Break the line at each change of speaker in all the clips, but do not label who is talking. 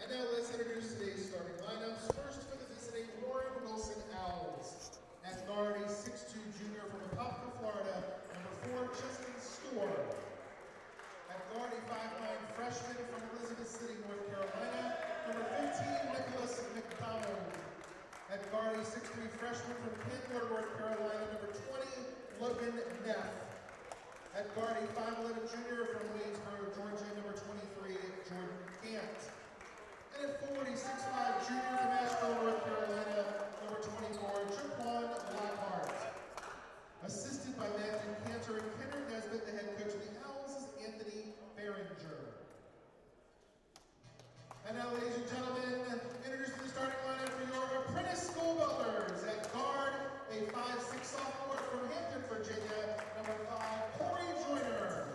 And now let's introduce today's starting lineups. First for the visiting Warren Wilson Owls. At guard, a 6'2" junior from Apopka, Florida, number 4, Justin Storr. At guard, a 5'9" freshman from Elizabeth City, North Carolina, number 15, Nicholas McDonald. At guard, a 6'3" freshman from Canton, North Carolina, number 20, Logan Neff. At guard, a 5'11" junior from Waynesboro, Georgia, number 23, Jordan Gant. And at forward, a 6'5" junior from Asheville, North Carolina, number 24, Jaquan Lockhart. Assisted by Matthew Cantor and Kendrick Nesbitt, the head coach of the Owls is Anthony Behringer. And now, ladies and gentlemen, introducing the starting lineup for your apprentice school builders. At guard, a 5'6" sophomore from Hampton, Virginia, number 5, Corey Joyner.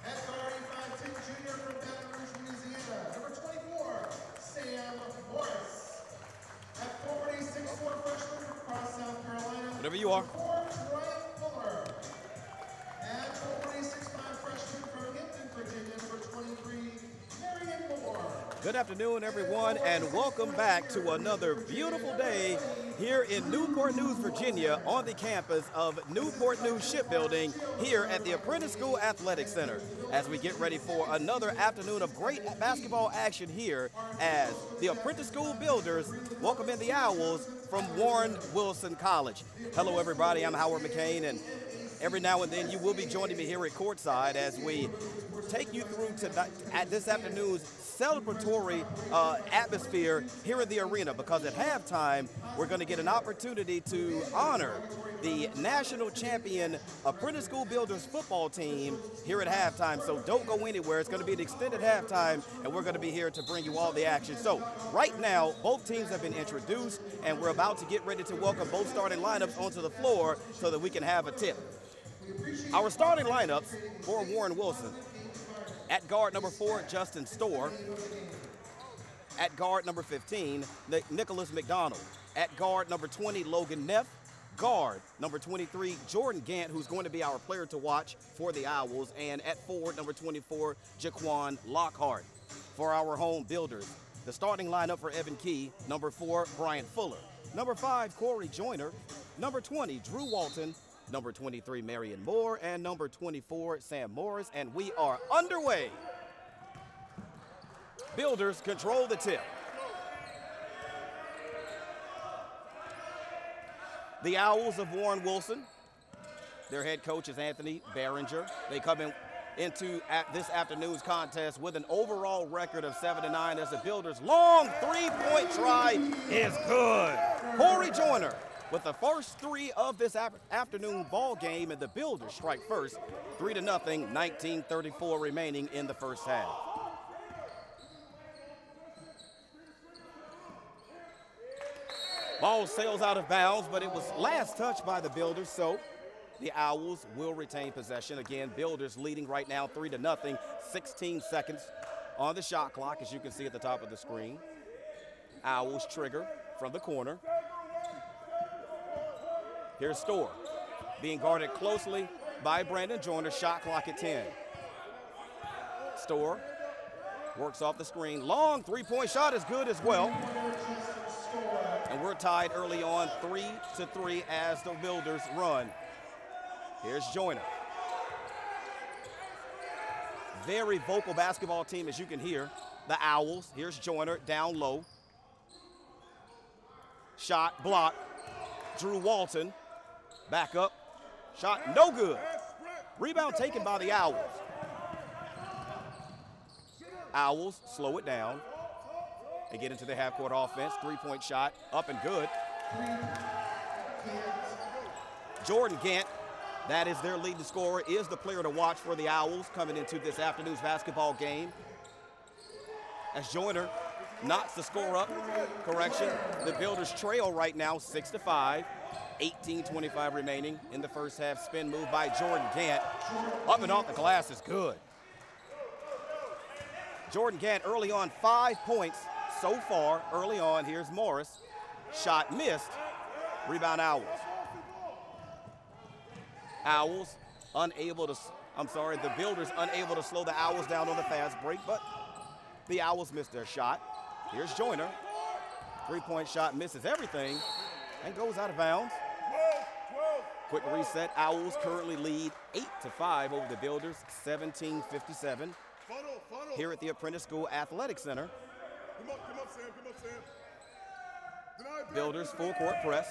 At guard, a 5'10" junior from Baton Rouge, Louisiana, number 24, Sam Morris. At forward, a 6'4" freshman from Cross, South Carolina,
whatever you are,
4, Ryan Fuller. At forward, a 6'5" freshman from Hampton, Virginia, number 23, Marion Moore.
good afternoon, everyone, and welcome back to another beautiful day here in Newport News, Virginia, on the campus of Newport News Shipbuilding here at the Apprentice School Athletic Center, as we get ready for another afternoon of great basketball action here as the Apprentice School Builders welcome in the Owls from Warren Wilson College. Hello, everybody. I'm Howard McCain, and every now and then you will be joining me here at courtside as we take you through tonight at this afternoon's celebratory atmosphere here in the arena, because at halftime we're going to get an opportunity to honor the national champion Apprentice School Builders football team here at halftime. So don't go anywhere. It's going to be an extended halftime, and we're going to be here to bring you all the action. So right now, both teams have been introduced, and we're about to get ready to welcome both starting lineups onto the floor so that we can have a tip. Our starting lineups for Warren Wilson: at guard, number 4, Justin Storr. At guard, number 15, Nicholas McDonald. At guard, number 20, Logan Neff. Guard, number 23, Jordan Gant, who's going to be our player to watch for the Owls. And at forward, number 24, Jaquan Lockhart. For our home builders, the starting lineup for Evan Key: number 4, Brian Fuller. Number 5, Corey Joyner. Number 20, Drew Walton. Number 23, Marion Moore, and number 24, Sam Morris, and we are underway. Builders control the tip. The Owls of Warren Wilson, their head coach is Anthony Behringer. They come into this afternoon's contest with an overall record of 7-9 as the Builders' long three-point try is good. Corey Joyner with the first 3 of this afternoon ball game, and the Builders strike first, 3-0, 19:34 remaining in the first half. Ball sails out of bounds, but it was last touched by the Builders, so the Owls will retain possession. Again, Builders leading right now 3-0, 16 seconds on the shot clock, as you can see at the top of the screen. Owls trigger from the corner. Here's Storr, being guarded closely by Brandon Joyner, shot clock at 10. Storr works off the screen. Long three-point shot is good as well. And we're tied early on 3-3 as the Builders run. Here's Joyner. Very vocal basketball team, as you can hear. The Owls. Here's Joyner down low. Shot blocked. Drew Walton. Back up. Shot no good. Rebound taken by the Owls. Owls slow it down. They get into the half-court offense. Three-point shot up and good. Jordan Gant, that is their leading scorer, is the player to watch for the Owls coming into this afternoon's basketball game. As Joyner knocks the score up. Correction, the Builders trail right now 6-5. 18:25 remaining in the first half. Spin move by Jordan Gant. Up and off the glass is good. Jordan Gant early on 5 points so far early on. Here's Morris. Shot missed. Rebound Owls. Owls unable to, the Builders unable to slow the Owls down on the fast break, but The Owls missed their shot. Here's Joyner. Three-point shot misses everything and goes out of bounds. Quick reset. Owls currently lead 8-5 over the Builders, 17-57. Here at the Apprentice School Athletic Center.
Come up, Sam.
Builders full court press.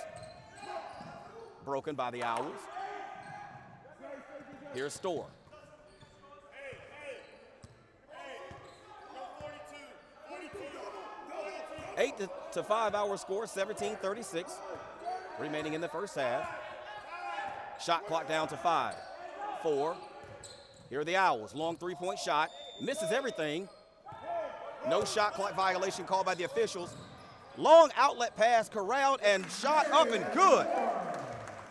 Broken by the Owls. Here's Storr. 8-5 our score, 17-36. Remaining in the first half. Shot clock down to 5. 4. Here are the Owls. Long three-point shot. Misses everything. No shot clock violation called by the officials. Long outlet pass corralled and shot up and good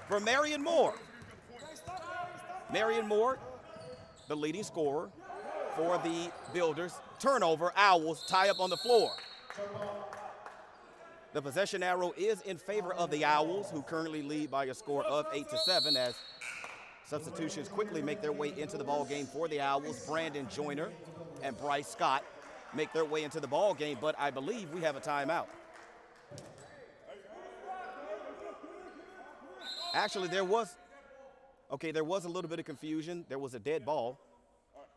for Marion Moore. Marion Moore, the leading scorer for the Builders. Turnover, Owls tie up on the floor. The possession arrow is in favor of the Owls, who currently lead by a score of 8-7 as substitutions quickly make their way into the ball game for the Owls. Brandon Joyner and Bryce Scott make their way into the ball game, but I believe we have a timeout. Actually, there was a little bit of confusion. There was a dead ball,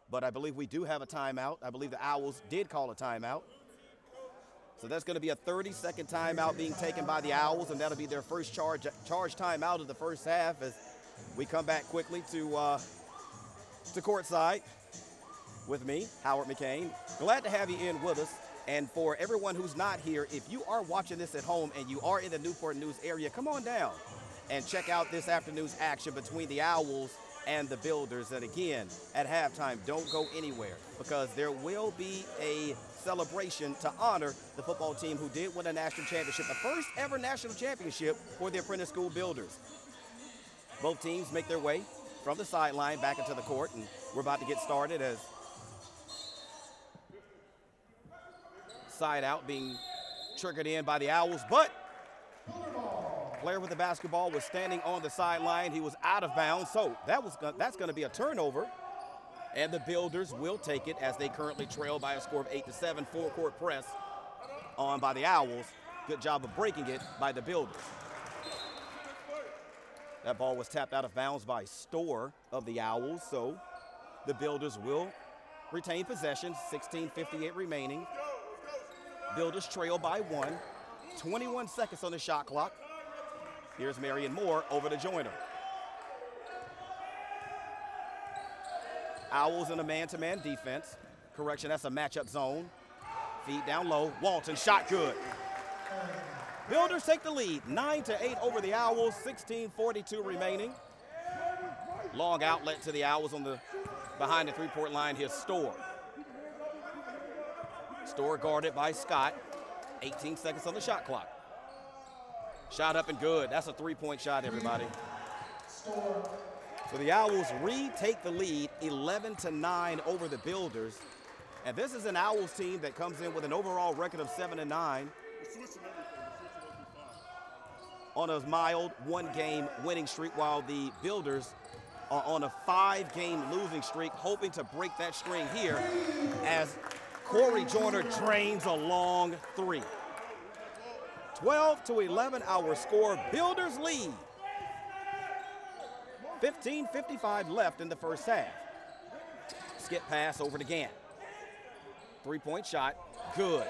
but I believe we do have a timeout. I believe the Owls did call a timeout. So that's going to be a 30-second timeout being taken by the Owls, and that'll be their first charge timeout of the first half as we come back quickly to courtside with me, Howard McCain. Glad to have you in with us. And for everyone who's not here, if you are watching this at home and you are in the Newport News area, come on down and check out this afternoon's action between the Owls and the Builders. And again, at halftime, don't go anywhere because there will be a celebration to honor the football team who did win a national championship, the first ever national championship for the Apprentice School Builders. Both teams make their way from the sideline back into the court, and we're about to get started as side out being triggered in by the Owls, but player with the basketball was standing on the sideline. He was out of bounds, so that's going to be a turnover, and the Builders will take it as they currently trail by a score of 8-7. Full court press on by the Owls. Good job of breaking it by the Builders. That ball was tapped out of bounds by Storr of the Owls, so the Builders will retain possession. 16:58 remaining. Builders trail by 1. 21 seconds on the shot clock. Here's Marion Moore over to Joyner. Owls in a man-to-man defense. Correction, that's a matchup zone. Feed down low. Walton, shot good. Builders take the lead, 9-8 over the Owls, 16:42 remaining. Long outlet to the Owls behind the three-point line. Here's Storr. Storr guarded by Scott. 18 seconds on the shot clock. Shot up and good. That's a three-point shot, everybody. So the Owls retake the lead, 11-9 over the Builders. And this is an Owls team that comes in with an overall record of 7-9. On a mild one-game winning streak, while the Builders are on a 5-game losing streak, hoping to break that string here as Corey Joyner drains a long three. 12-11 our score. Builders lead. 15:55 left in the first half. Skip pass over to Gant. Three-point shot, good.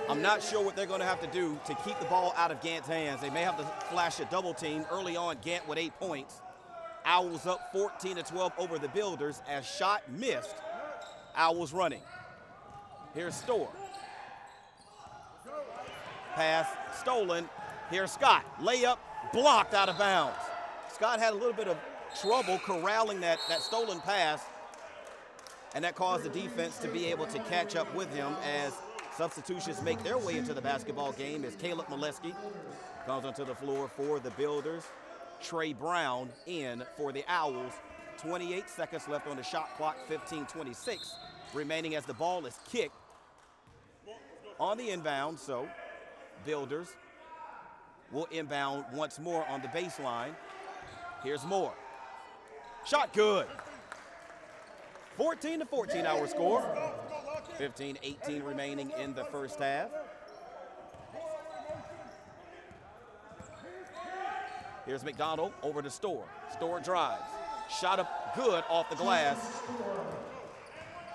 I'm not sure what they're going to have to do to keep the ball out of Gant's hands. They may have to flash a double team. Early on, Gant with 8 points. Owls up 14-12 over the Builders as shot missed. Owls running. Here's Storr. Pass stolen. Here's Scott. Layup blocked out of bounds. Scott had a little bit of trouble corralling that stolen pass, and that caused the defense to be able to catch up with him as substitutions make their way into the basketball game as Caleb Molesky comes onto the floor for the Builders. Trey Brown in for the Owls. 28 seconds left on the shot clock, 15:26 remaining as the ball is kicked on the inbound. So Builders will inbound once more on the baseline. Here's Moore. Shot good. 14-14 our score. 15-18 remaining in the first half. Here's McDonald over to Store. Store drives. Shot up good off the glass.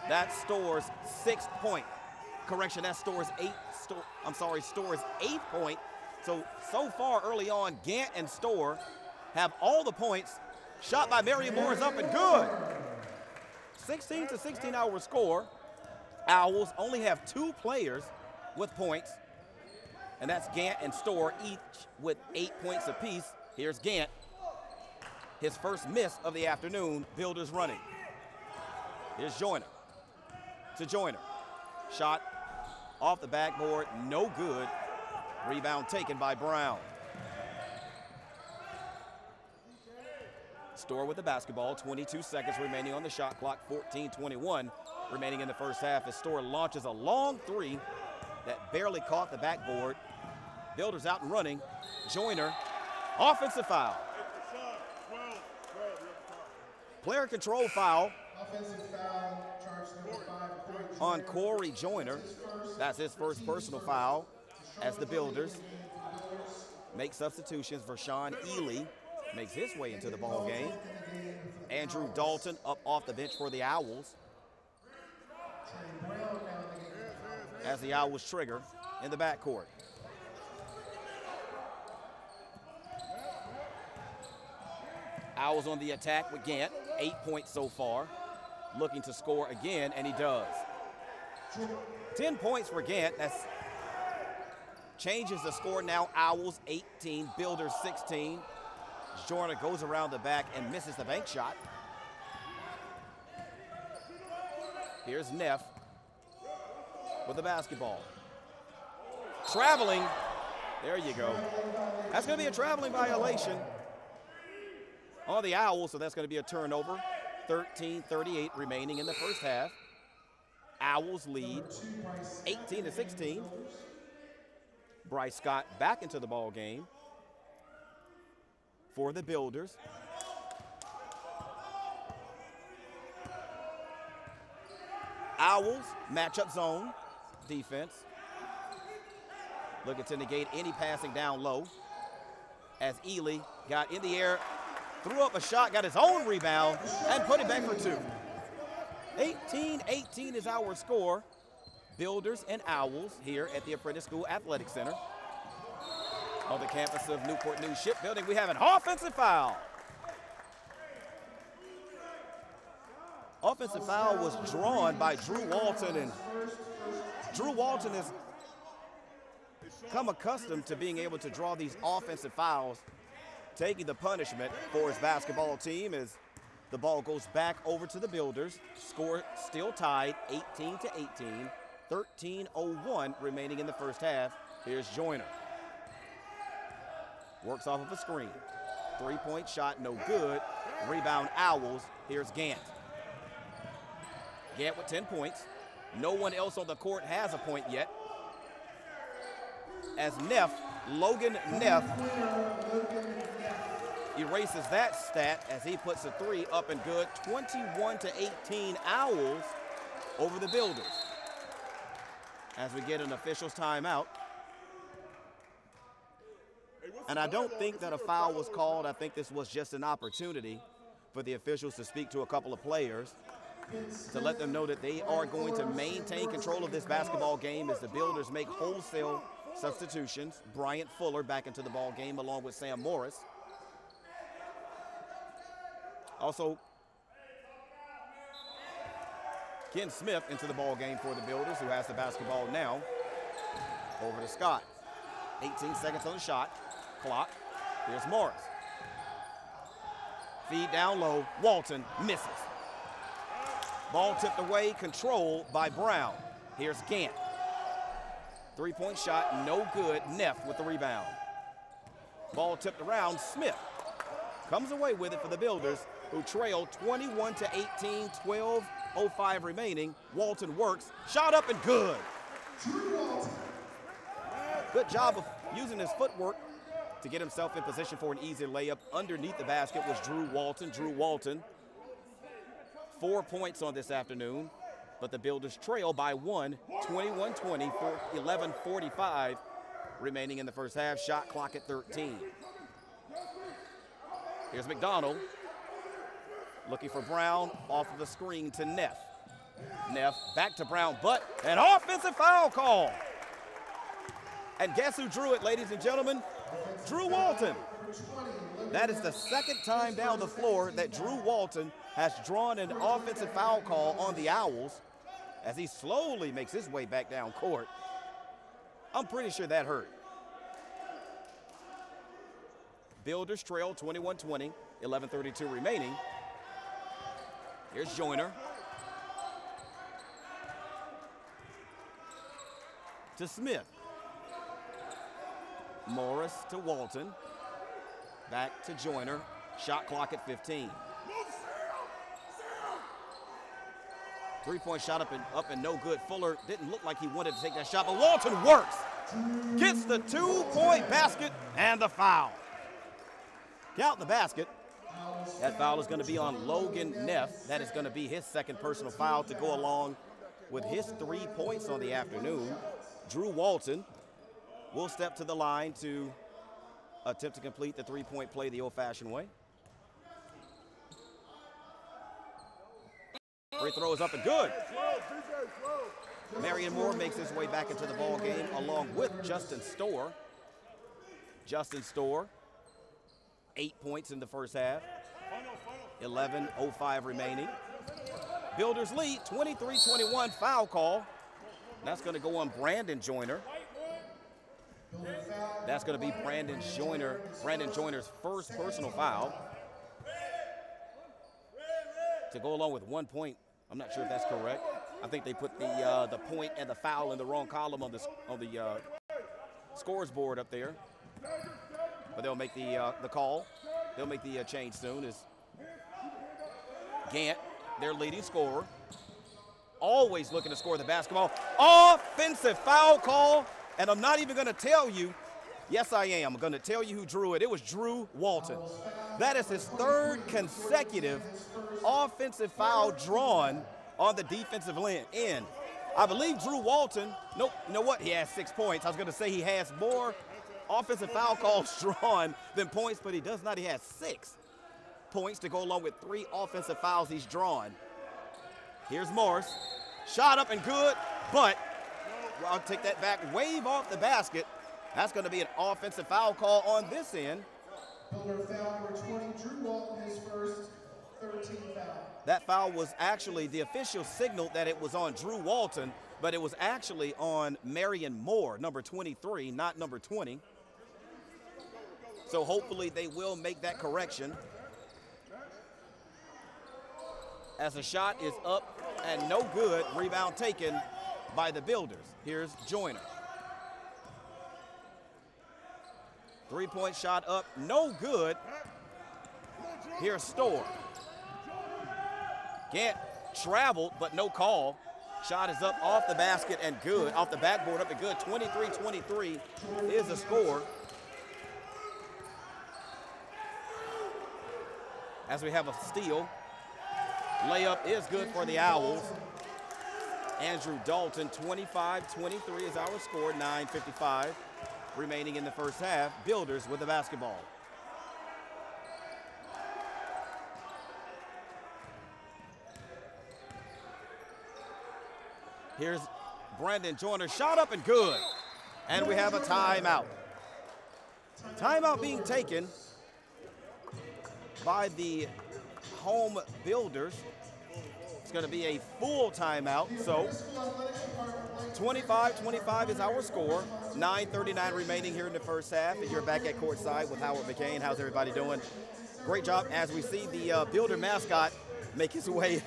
That's Store's 6th point. Correction, that's Store's 8th point. So far early on, Gant and Store have all the points. Shot by Marion Moore is up and good. 16-16 our score. Owls only have 2 players with points, and that's Gant and Store, each with 8 points apiece. Here's Gant, his first miss of the afternoon. Builders running. Here's Joyner to Joyner. Shot off the backboard, no good. Rebound taken by Brown. Store with the basketball, 22 seconds remaining on the shot clock, 14-21 remaining in the first half as Store launches a long 3 that barely caught the backboard. Builders out and running. Joyner, offensive foul. Player control foul.
Offensive foul, charge number 5
on Corey Joyner. That's his first personal foul as the Builders make substitutions. Vershawn Ely makes his way into the ball game. Andrew Dalton up off the bench for the Owls as the Owls trigger in the backcourt. Owls on the attack with Gant, 8 points so far. Looking to score again, and he does. 10 points for Gant. That's changes the score now. Owls 18, Builders 16. Joyner goes around the back and misses the bank shot. Here's Neff with the basketball. Traveling. There you go. That's going to be a traveling violation on the Owls, so that's going to be a turnover. 13-38 remaining in the first half. Owls lead 18-16. Bryce Scott back into the ball game for the Builders. Owls matchup zone defense. Looking to negate any passing down low as Ely got in the air, threw up a shot, got his own rebound, and put it back for 2. 18-18 is our score. Builders and Owls here at the Apprentice School Athletic Center. On the campus of Newport News Shipbuilding, we have an offensive foul. Offensive foul was drawn by Drew Walton, and Drew Walton has come accustomed to being able to draw these offensive fouls, taking the punishment for his basketball team as the ball goes back over to the Builders. Score still tied, 18-18, 13:01 remaining in the first half. Here's Joyner. Works off of a screen. 3-point shot, no good. Rebound Owls. Here's Gant. Gant with 10 points. No one else on the court has a point yet. As Logan Neff erases that stat as he puts a 3 up and good. 21-18 Owls over the Builders. As we get an official's timeout. And I don't think that a foul was called. I think this was just an opportunity for the officials to speak to a couple of players to let them know that they are going to maintain control of this basketball game as the Builders make wholesale substitutions. Bryant Fuller back into the ball game along with Sam Morris. Also, Ken Smith into the ball game for the Builders, who has the basketball now. Over to Scott. 18 seconds on the shot clock. Here's Morris. Feed down low. Walton misses. Ball tipped away, controlled by Brown. Here's Gant. 3-point shot, no good. Neff with the rebound. Ball tipped around. Smith comes away with it for the Builders, who trail 21-18, 12:05 remaining. Walton works. Shot up and good. Good job of using his footwork to get himself in position for an easy layup. Underneath the basket was Drew Walton. Drew Walton, 4 points on this afternoon. but the Builders trail by 1, 21-20, 11:45 remaining in the first half. Shot clock at 13. Here's McDonald looking for Brown, off of the screen to Neff. Neff back to Brown, but an offensive foul call. And guess who drew it, ladies and gentlemen? Drew Walton. That is the second time down the floor that Drew Walton has drawn an offensive foul call on the Owls as he slowly makes his way back down court. I'm pretty sure that hurt. Builders trail 21-20, 11:32 remaining. Here's Joyner. To Smith. Morris to Walton. Back to Joyner. Shot clock at 15. Three-point shot up and no good. Fuller didn't look like he wanted to take that shot, but Walton works. Gets the two-point basket and the foul. Count the basket. That foul is going to be on Logan Neff. That is going to be his second personal foul to go along with his 3 points on the afternoon. Drew Walton will step to the line to attempt to complete the three-point play the old-fashioned way. Free throw is up and good. Marion Moore makes his way back into the ball game along with Justin Storr. Justin Storr, 8 points in the first half. 11:05 remaining. Builders lead 23-21, foul call. That's going to go on Brandon Joyner. That's going to be Brandon Joyner's first personal foul. To go along with 1 point, I'm not sure if that's correct. I think they put the point and the foul in the wrong column on the scores board up there. But they'll make the call. They'll make the change soon. As Gant, their leading scorer, always looking to score the basketball. Offensive foul call, and I'm not even going to tell you. Yes, I am. I'm going to tell you who drew it. It was Drew Walton. That is his third consecutive offensive foul drawn on the defensive end. I believe Drew Walton, nope, you know what? He has 6 points. I was going to say he has more offensive foul calls drawn than points, but he does not. He has 6 points to go along with 3 offensive fouls he's drawn. Here's Morris. Shot up and good, but I'll take that back. Wave off the basket. That's going to be an offensive foul call on this end.
Builder foul number 20, Drew Walton, his first 13th foul.
That foul was actually, the official signaled that it was on Drew Walton, but it was actually on Marion Moore, number 23, not number 20. So hopefully they will make that correction. As the shot is up and no good, rebound taken by the Builders. Here's Joyner. 3-point shot up, no good. Here's Storr. Gant traveled, but no call. Shot is up off the basket and good. Off the backboard up and good. 23-23 is the score. As we have a steal. Layup is good for the Owls. Andrew Dalton, 25-23 is our score, 9:55 remaining in the first half. Builders with the basketball. Here's Brandon Joyner, shot up and good. And we have a timeout. Timeout being taken by the home Builders. It's going to be a full timeout. So 25-25 is our score. 9:39 remaining here in the first half. And you're back at courtside with Howard McCain. How's everybody doing? Great job. As we see the Builder mascot make his way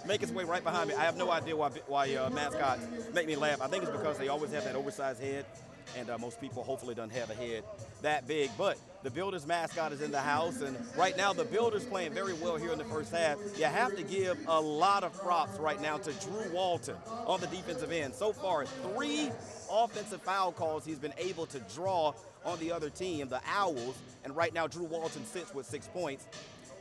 right behind me. I have no idea why mascots make me laugh. I think it's because they always have that oversized head, and most people hopefully don't have a head that big. But the Builders mascot is in the house, and right now the Builders playing very well here in the first half. You have to give a lot of props right now to Drew Walton on the defensive end. So far, 3 offensive foul calls he's been able to draw on the other team, the Owls, and right now Drew Walton sits with 6 points.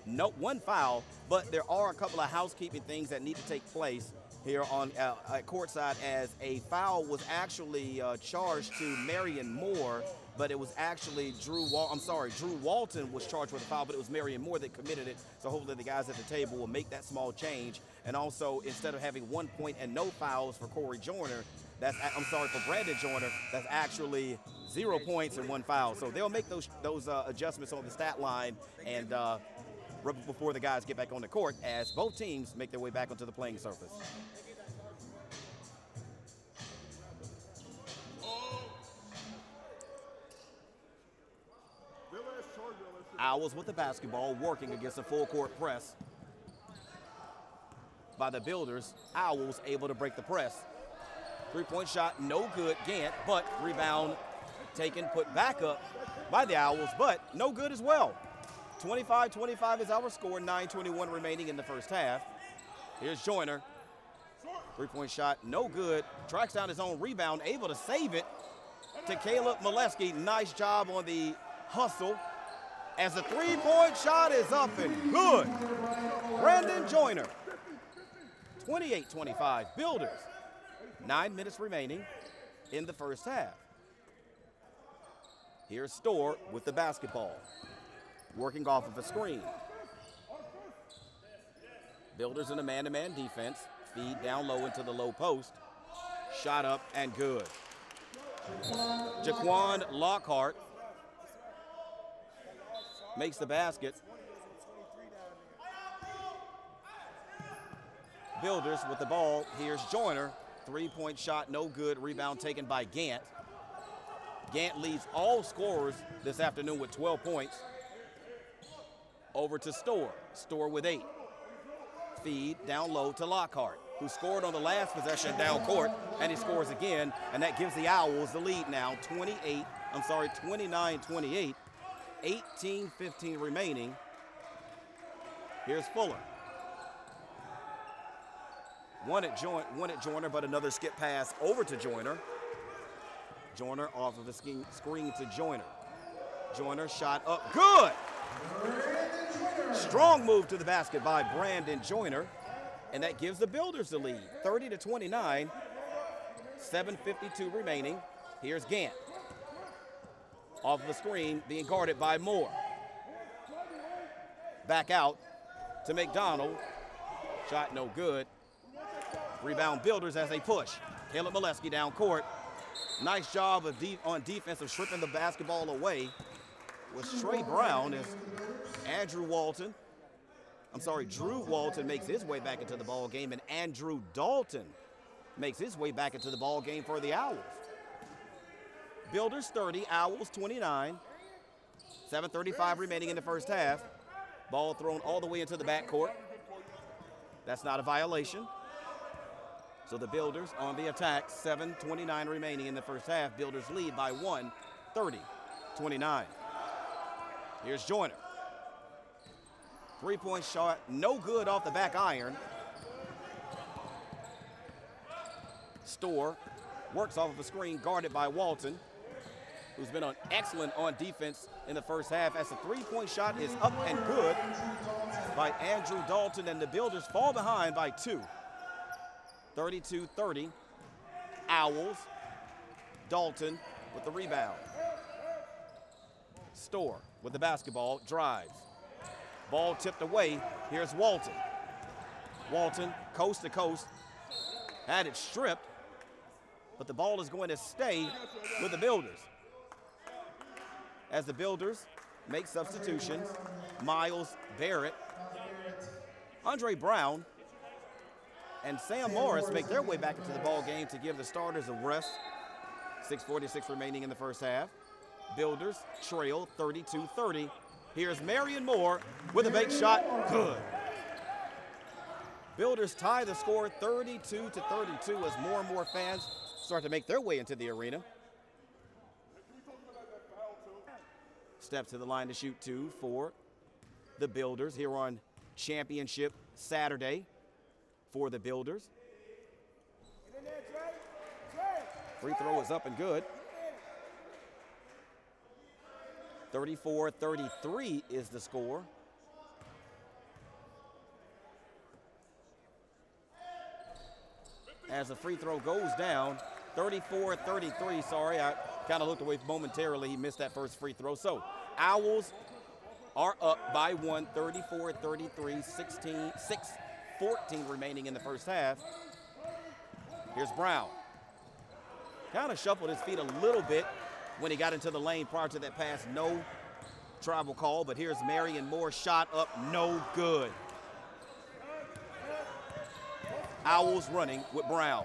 no one foul, but there are a couple of housekeeping things that need to take place here on at courtside, as a foul was actually charged to Marion Moore, but it was actually Drew Walton was charged with a foul, but it was Marion Moore that committed it. So hopefully the guys at the table will make that small change. And also, instead of having 1 point and no fouls for Corey Joyner, for Brandon Joyner, that's actually 0 points and 1 foul. So they'll make those adjustments on the stat line and right before the guys get back on the court, as both teams make their way back onto the playing surface. Owls with the basketball, working against a full court press by the Builders. Owls able to break the press. 3-point shot, no good. Gant, but rebound taken, put back up by the Owls, but no good as well. 25-25 is our score, 9:21 remaining in the first half. Here's Joyner. 3-point shot, no good. Tracks down his own rebound, able to save it to Caleb Molesky. Nice job on the hustle, as the 3-point shot is up and good. Brandon Joyner. 28-25, Builders. 9 minutes remaining in the first half. Here's Storr with the basketball, working off of a screen. Builders in a man-to-man defense. Feed down low into the low post. Shot up and good. Jaquan Lockhart makes the basket. Builders with the ball. Here's Joyner. 3-point shot, no good. Rebound taken by Gant. Gant leads all scorers this afternoon with 12 points. Over to Storr. Storr with 8. Feed down low to Lockhart, who scored on the last possession down court, and he scores again, and that gives the Owls the lead now, 29-28. 18-15 remaining. Here's Fuller. One at Joyner, but another skip pass over to Joyner. Joyner off of the screen to Joyner. Joyner shot up, good! Strong move to the basket by Brandon Joyner, and that gives the Builders the lead, 30-29, 7:52 remaining. Here's Gant. Off of the screen, being guarded by Moore. Back out to McDonald. Shot no good. Rebound Builders as they push. Caleb Molesky down court. Nice job on defense of stripping the basketball away was Trey Brown, as Drew Walton makes his way back into the ball game, and Andrew Dalton makes his way back into the ball game for the Owls. Builders 30, Owls 29. 7:35 remaining in the first half. Ball thrown all the way into the backcourt. That's not a violation. So the Builders on the attack, 7:29 remaining in the first half. Builders lead by 1, 30-29. Here's Joyner. 3-point shot, no good off the back iron. Storr works off of a screen, guarded by Walton, who's been excellent on defense in the first half, as the 3-point shot is up and good by Andrew Dalton, and the Builders fall behind by 2. 32-30, Owls. Dalton with the rebound. Storr with the basketball, drives. Ball tipped away, here's Walton. Walton, coast to coast, had it stripped, but the ball is going to stay with the Builders. As the Builders make substitutions, Miles Barrett, Andre Brown, and Sam Morris make their way back into the ball game to give the starters a rest. 6:46 remaining in the first half. Builders trail 32-30. Here's Marion Moore with a big shot, good. Builders tie the score 32-32 as more and more fans start to make their way into the arena. Step to the line to shoot 2 for the Builders here on Championship Saturday for the Builders. Free throw is up and good. 34-33 is the score. as the free throw goes down. 34-33, sorry, I kind of looked away momentarily. He missed that first free throw. So Owls are up by 1, 34-33, 6:14 remaining in the first half. Here's Brown. Kind of shuffled his feet a little bit when he got into the lane prior to that pass. No travel call, but here's Marion Moore, shot up, no good. Owls running with Brown.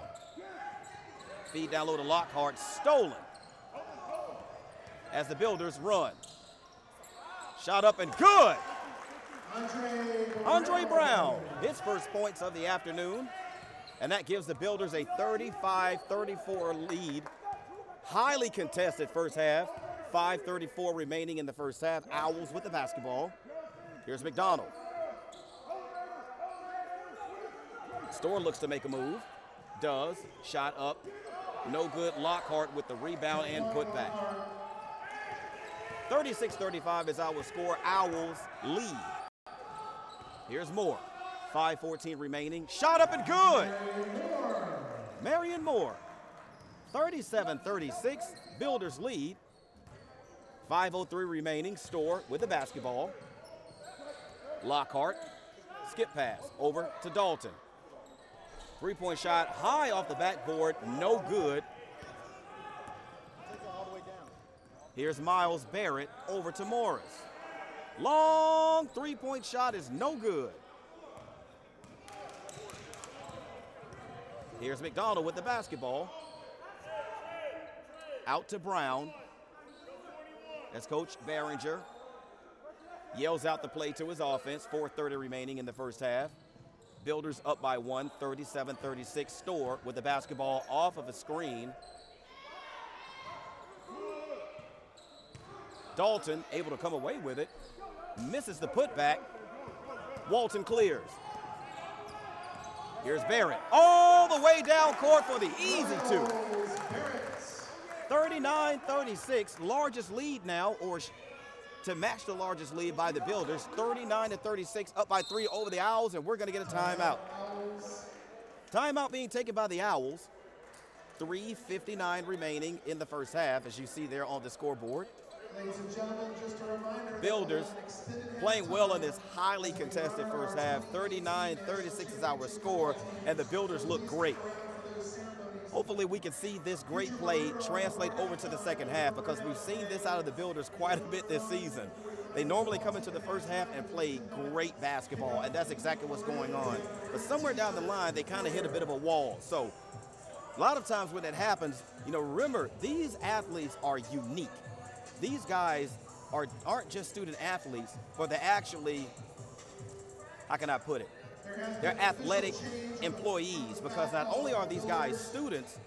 Feed down low to Lockhart, stolen. As the Builders run. Shot up and good. Andre Brown, his first points of the afternoon. And that gives the Builders a 35-34 lead. Highly contested first half. 5:34 remaining in the first half. Owls with the basketball. Here's McDonald. Storr looks to make a move. Does. Shot up. No good. Lockhart with the rebound and putback. 36-35 is our score. Owls lead. Here's Moore. 5:14 remaining. Shot up and good. Marion Moore. 37-36. Builders lead. 5:03 remaining. Storr with the basketball. Lockhart. Skip pass over to Dalton. Three-point shot high off the backboard. No good. Here's Miles Barrett over to Morris. Long three-point shot is no good. Here's McDonald with the basketball. Out to Brown. As Coach Behringer yells out the play to his offense. 4:30 remaining in the first half. Builders up by 1, 37-36. Storr with the basketball off of a screen. Dalton able to come away with it. Misses the putback. Walton clears. Here's Barrett. All the way down court for the easy two. 39-36, largest lead now, or to match the largest lead by the Builders. 39-36, up by 3 over the Owls, and we're going to get a timeout. Timeout being taken by the Owls. 3:59 remaining in the first half, as you see there on the scoreboard.
Ladies and gentlemen, just a reminder.
Builders playing well in this highly contested first half. 39-36 is our score, and the Builders look great. Hopefully we can see this great play translate over to the second half, because we've seen this out of the Builders quite a bit this season. They normally come into the first half and play great basketball, and that's exactly what's going on. But somewhere down the line, they kind of hit a bit of a wall. So a lot of times when that happens, you know, remember, these athletes are unique. These guys aren't just student athletes, but they're actually, how can I put it? They're athletic employees, because not only are these guys students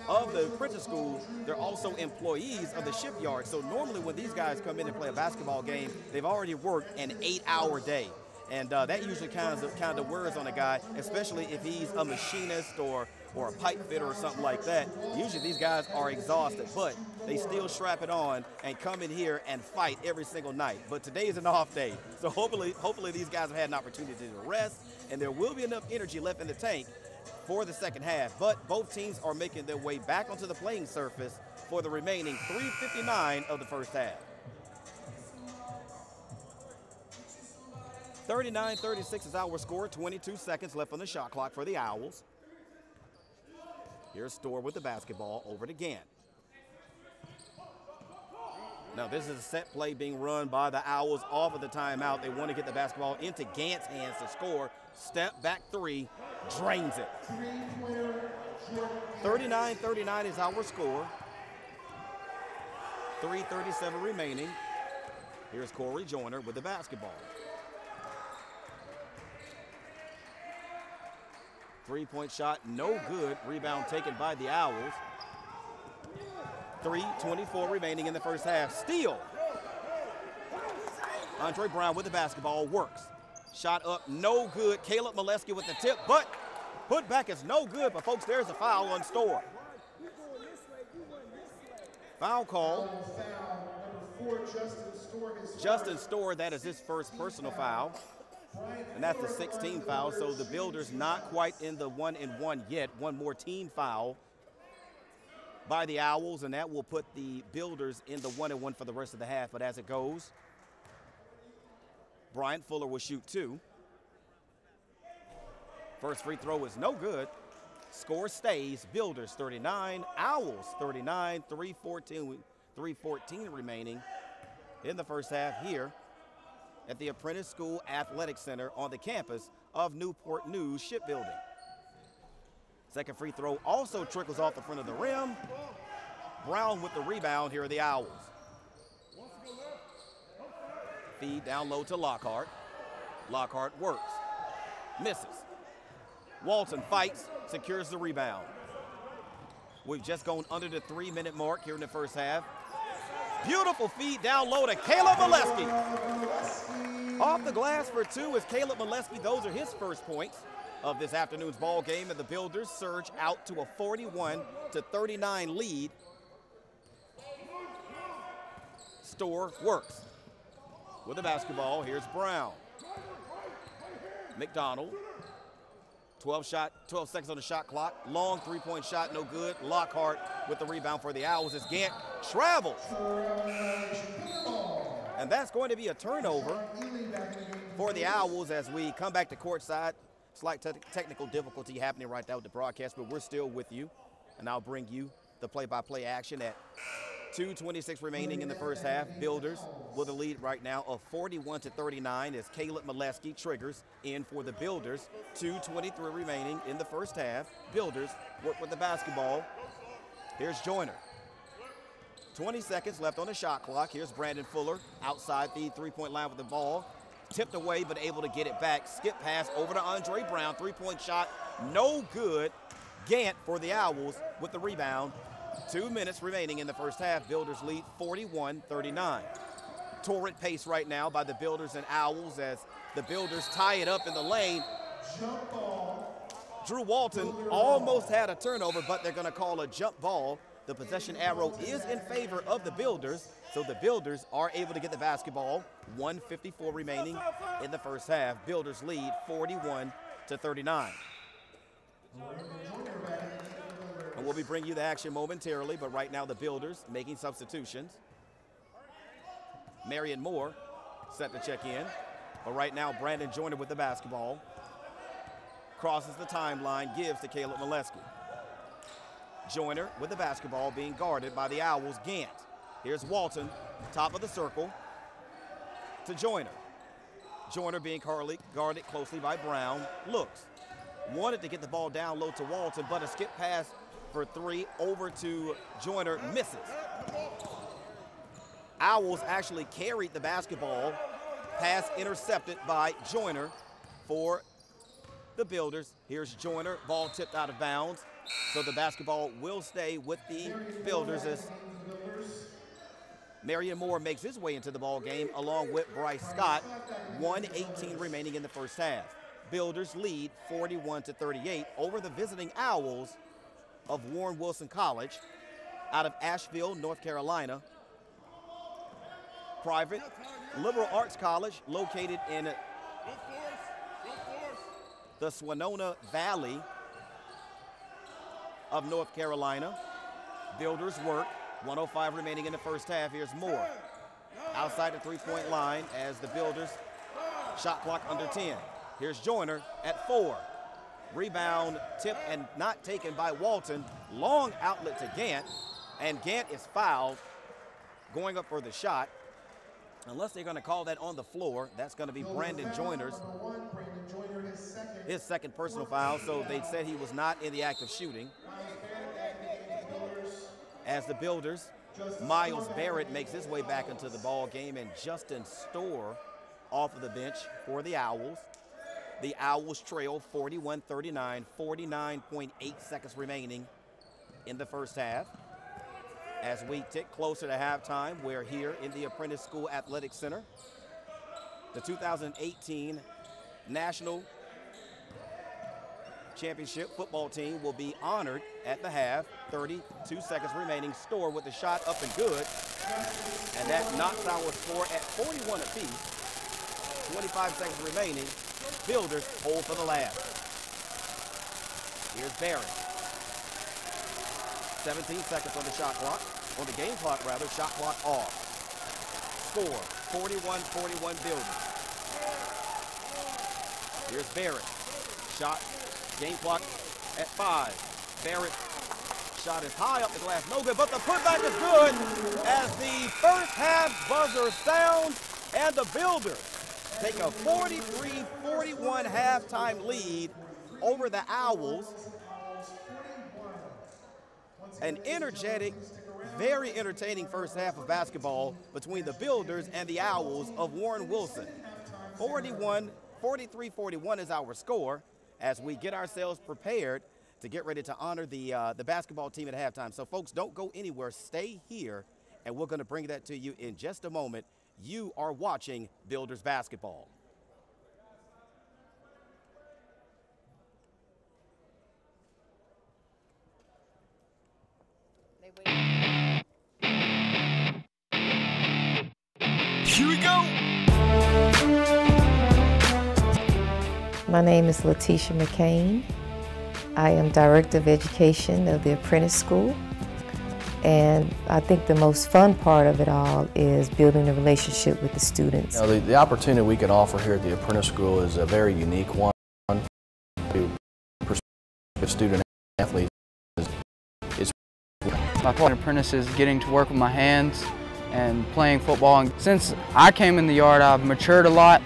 of the apprentice school, they're also employees of the shipyard. So normally when these guys come in and play a basketball game, they've already worked an 8-hour day. And that usually kind of wears on a guy, especially if he's a machinist or a pipe fitter or something like that. Usually these guys are exhausted, but they still strap it on and come in here and fight every single night. But today is an off day, so hopefully these guys have had an opportunity to rest, and there will be enough energy left in the tank for the second half. But both teams are making their way back onto the playing surface for the remaining 3:59 of the first half. 39-36 is our score. 22 seconds left on the shot clock for the Owls. Here's Storr with the basketball over to Gant. Now this is a set play being run by the Owls off of the timeout. They want to get the basketball into Gant's hands to score. Step back three, drains it. 39-39 is our score. 3:37 remaining. Here's Corey Joyner with the basketball. Three-point shot, no good. Rebound taken by the Owls. 3:24 remaining in the first half. Steal. Andre Brown with the basketball, works. Shot up, no good. Caleb Molesky with the tip, but put back is no good. But folks, there's a foul on Storr. Foul call.
Number 4, Justin Storr.
Justin Storr, that is his first personal foul. And that's the 16th foul, so the Builders not quite in the 1-and-1 yet. One more team foul by the Owls, and that will put the Builders in the 1-and-1 for the rest of the half. But as it goes, Bryant Fuller will shoot 2. First free throw is no good. Score stays, Builders 39, Owls 39, 3:14 remaining in the first half here at the Apprentice School Athletic Center on the campus of Newport News Shipbuilding. Second free throw also trickles off the front of the rim. Brown with the rebound. Here are the Owls. Feed down low to Lockhart. Lockhart works, misses. Walton fights, secures the rebound. We've just gone under the 3-minute mark here in the first half. Beautiful feed down low to Caleb Molesky. Off the glass for 2 is Caleb Molesky. Those are his first points of this afternoon's ball game, and the Builders surge out to a 41-39 lead. Storr works with the basketball. Here's Brown. McDonald. 12 seconds on the shot clock. Long three-point shot, no good. Lockhart with the rebound for the Owls as Gant travels. And that's going to be a turnover for the Owls as we come back to courtside. Slight technical difficulty happening right now with the broadcast, but we're still with you. And I'll bring you the play-by-play action at 2:26 remaining in the first half. Builders with a lead right now of 41-39 as Caleb Molesky triggers in for the Builders. 2:23 remaining in the first half. Builders work with the basketball. Here's Joyner. 20 seconds left on the shot clock. Here's Brandon Fuller outside the three-point line with the ball. Tipped away, but able to get it back. Skip pass over to Andre Brown. Three-point shot, no good. Gant for the Owls with the rebound. 2 minutes remaining in the first half. Builders lead 41-39. Torrent pace right now by the Builders and Owls as the Builders tie it up in the lane. Drew Walton almost had a turnover, but they're going to call a jump ball. The possession arrow is in favor of the Builders, so the Builders are able to get the basketball. 1:54 remaining in the first half. Builders lead 41-39. And we'll be bringing you the action momentarily, but right now the Builders making substitutions. Marion Moore set to check in, but right now Brandon Joyner with the basketball. Crosses the timeline, gives to Caleb Molesky. Joyner with the basketball being guarded by the Owls' Gant. Here's Walton, top of the circle, to Joyner. Joyner being guarded closely by Brown. Looks, wanted to get the ball down low to Walton, but a skip pass for 3 over to Joyner, misses. Owls actually carried the basketball. Pass intercepted by Joyner for the Builders. Here's Joyner, ball tipped out of bounds. So the basketball will stay with the Builders as Marion Moore makes his way into the ball game along with Bryce Scott. 1:18 remaining in the first half. Builders lead 41-38 over the visiting Owls of Warren Wilson College out of Asheville, North Carolina. Private liberal arts college located in the Swannanoa Valley of North Carolina. Builders work. 1:05 remaining in the first half. Here's Moore outside the three-point line as the Builders shot clock under 10. Here's Joyner at 4. Rebound tipped and not taken by Walton. Long outlet to Gant, and Gant is fouled going up for the shot. Unless they're going to call that on the floor, that's going to be Brandon Joyner's his second personal foul, so they said he was not in the act of shooting. As the Builders, Miles Barrett makes his way back into the ball game, and Justin Storr off of the bench for the Owls. The Owls trail 41-39, 49.8 seconds remaining in the first half. As we tick closer to halftime, we're here in the Apprentice School Athletic Center. The 2018 National Championship football team will be honored at the half. 32 seconds remaining. Storr with the shot up and good. And that knocks our score at 41 apiece. 25 seconds remaining. Builders hold for the last. Here's Barron. 17 seconds on the shot clock, on the game clock rather, shot clock off. Score, 41-41 Builders. Here's Barrett. Shot, game clock at 5. Barrett shot is high up the glass, no good, but the putback is good as the first half buzzer sounds and the Builders take a 43-41 halftime lead over the Owls. An energetic, very entertaining first half of basketball between the Builders and the Owls of Warren Wilson. 43-41 is our score as we get ourselves prepared to get ready to honor the basketball team at halftime. So folks, don't go anywhere, stay here, and we're gonna bring that to you in just a moment. You are watching Builders basketball.
Here we go.
My name is Letitia McCain. I am Director of Education of the Apprentice School. And I think the most fun part of it all is building a relationship with the students.
You know, the opportunity we can offer here at the Apprentice School is a very unique one. To prospective student athletes.
My point of apprentice is getting to work with my hands and playing football. And since I came in the yard, I've matured a lot,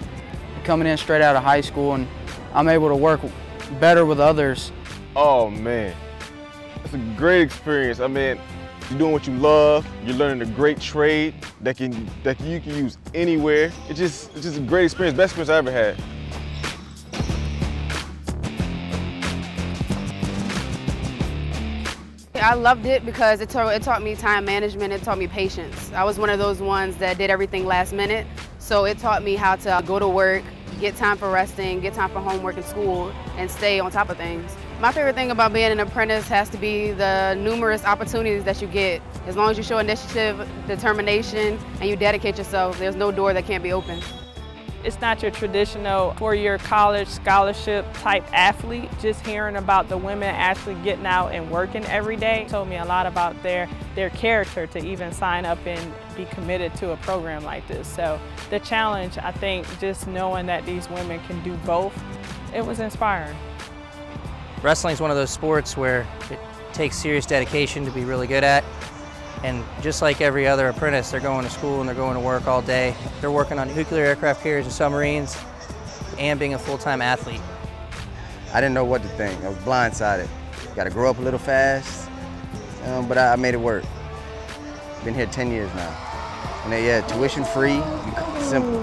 coming in straight out of high school, and I'm able to work better with others.
Oh man, it's a great experience. I mean, you're doing what you love, you're learning a great trade that you can use anywhere. It's just a great experience, best experience I ever had.
I loved it because it taught me time management, it taught me patience. I was one of those ones that did everything last minute, so it taught me how to go to work, get time for resting, get time for homework and school, and stay on top of things. My favorite thing about being an apprentice has to be the numerous opportunities that you get. As long as you show initiative, determination, and you dedicate yourself, there's no door that can't be opened.
It's not your traditional four-year college scholarship type athlete. Just hearing about the women actually getting out and working every day told me a lot about their character to even sign up and be committed to a program like this. So the challenge, I think, just knowing that these women can do both, it was inspiring.
Wrestling is one of those sports where it takes serious dedication to be really good at. And just like every other apprentice, they're going to school and they're going to work all day. They're working on nuclear aircraft carriers and submarines and being a full-time athlete.
I didn't know what to think. I was blindsided. Got to grow up a little fast, but I made it work. Been here 10 years now. And yeah, tuition free, simple.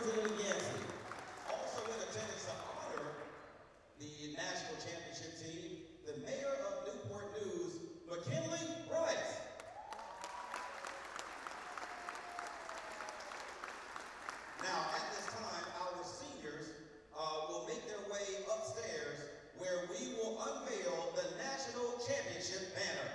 Representative Yancey. Also in attendance to honor the national championship team, the mayor of Newport News, McKinley Rice. Now, at this time, our seniors will make their way upstairs where we will unveil the national championship banner.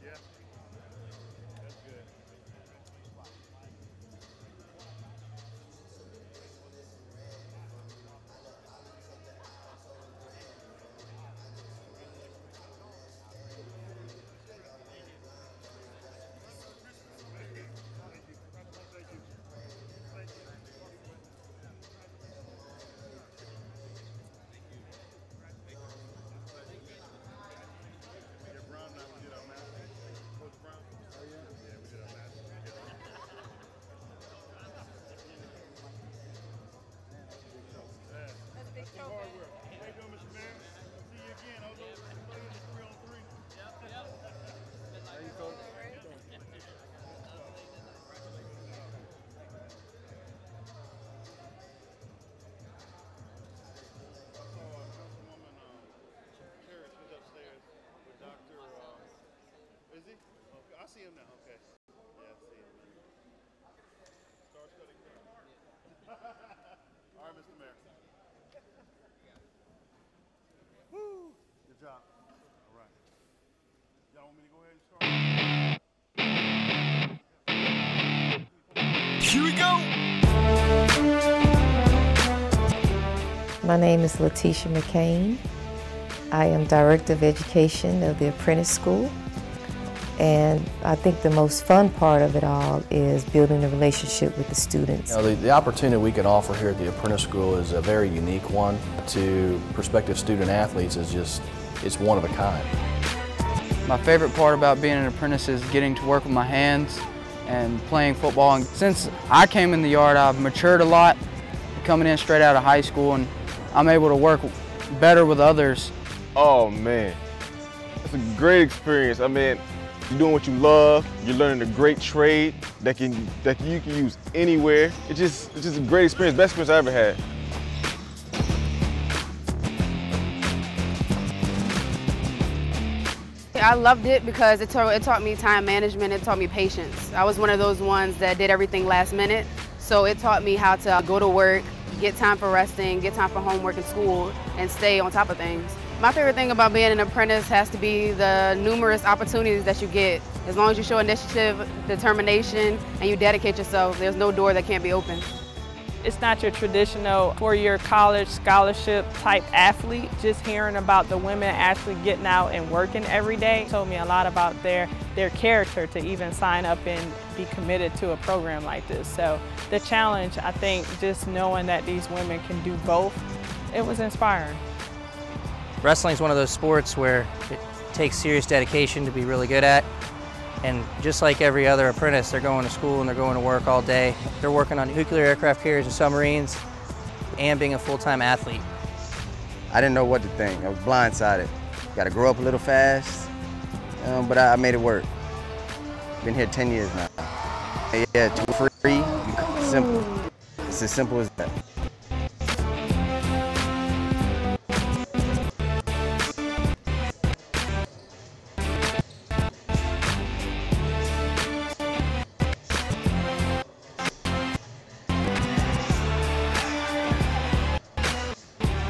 Yeah. That's good. I see him now, okay. Yeah, I see him. Star study. All right, Mr. Mayor. Woo! Good job. All right. Y'all want me to go ahead and start?
Here we go!
My name is Letitia McCain. I am Director of Education of the Apprentice School. And I think the most fun part of it all is building a relationship with the students.
You know, the opportunity we can offer here at the Apprentice School is a very unique one. To prospective student athletes is just, it's one of a kind.
My favorite part about being an apprentice is getting to work with my hands and playing football. And since I came in the yard, I've matured a lot, coming in straight out of high school, and I'm able to work better with others.
Oh man, it's a great experience. I mean, you're doing what you love, you're learning a great trade that you can use anywhere. It's just a great experience, best experience I ever had.
I loved it because it taught me time management, it taught me patience. I was one of those ones that did everything last minute, so it taught me how to go to work, get time for resting, get time for homework and school, and stay on top of things. My favorite thing about being an apprentice has to be the numerous opportunities that you get. As long as you show initiative, determination, and you dedicate yourself, there's no door that can't be opened.
It's not your traditional four-year college scholarship type athlete. Just hearing about the women actually getting out and working every day told me a lot about their character to even sign up and be committed to a program like this. So the challenge, I think, just knowing that these women can do both, it was inspiring.
Wrestling is one of those sports where it takes serious dedication to be really good at. And just like every other apprentice, they're going to school and they're going to work all day. They're working on nuclear aircraft carriers and submarines and being a full-time athlete.
I didn't know what to think. I was blindsided. Got to grow up a little fast, but I made it work. Been here 10 years now. Yeah, free, simple. It's as simple as that.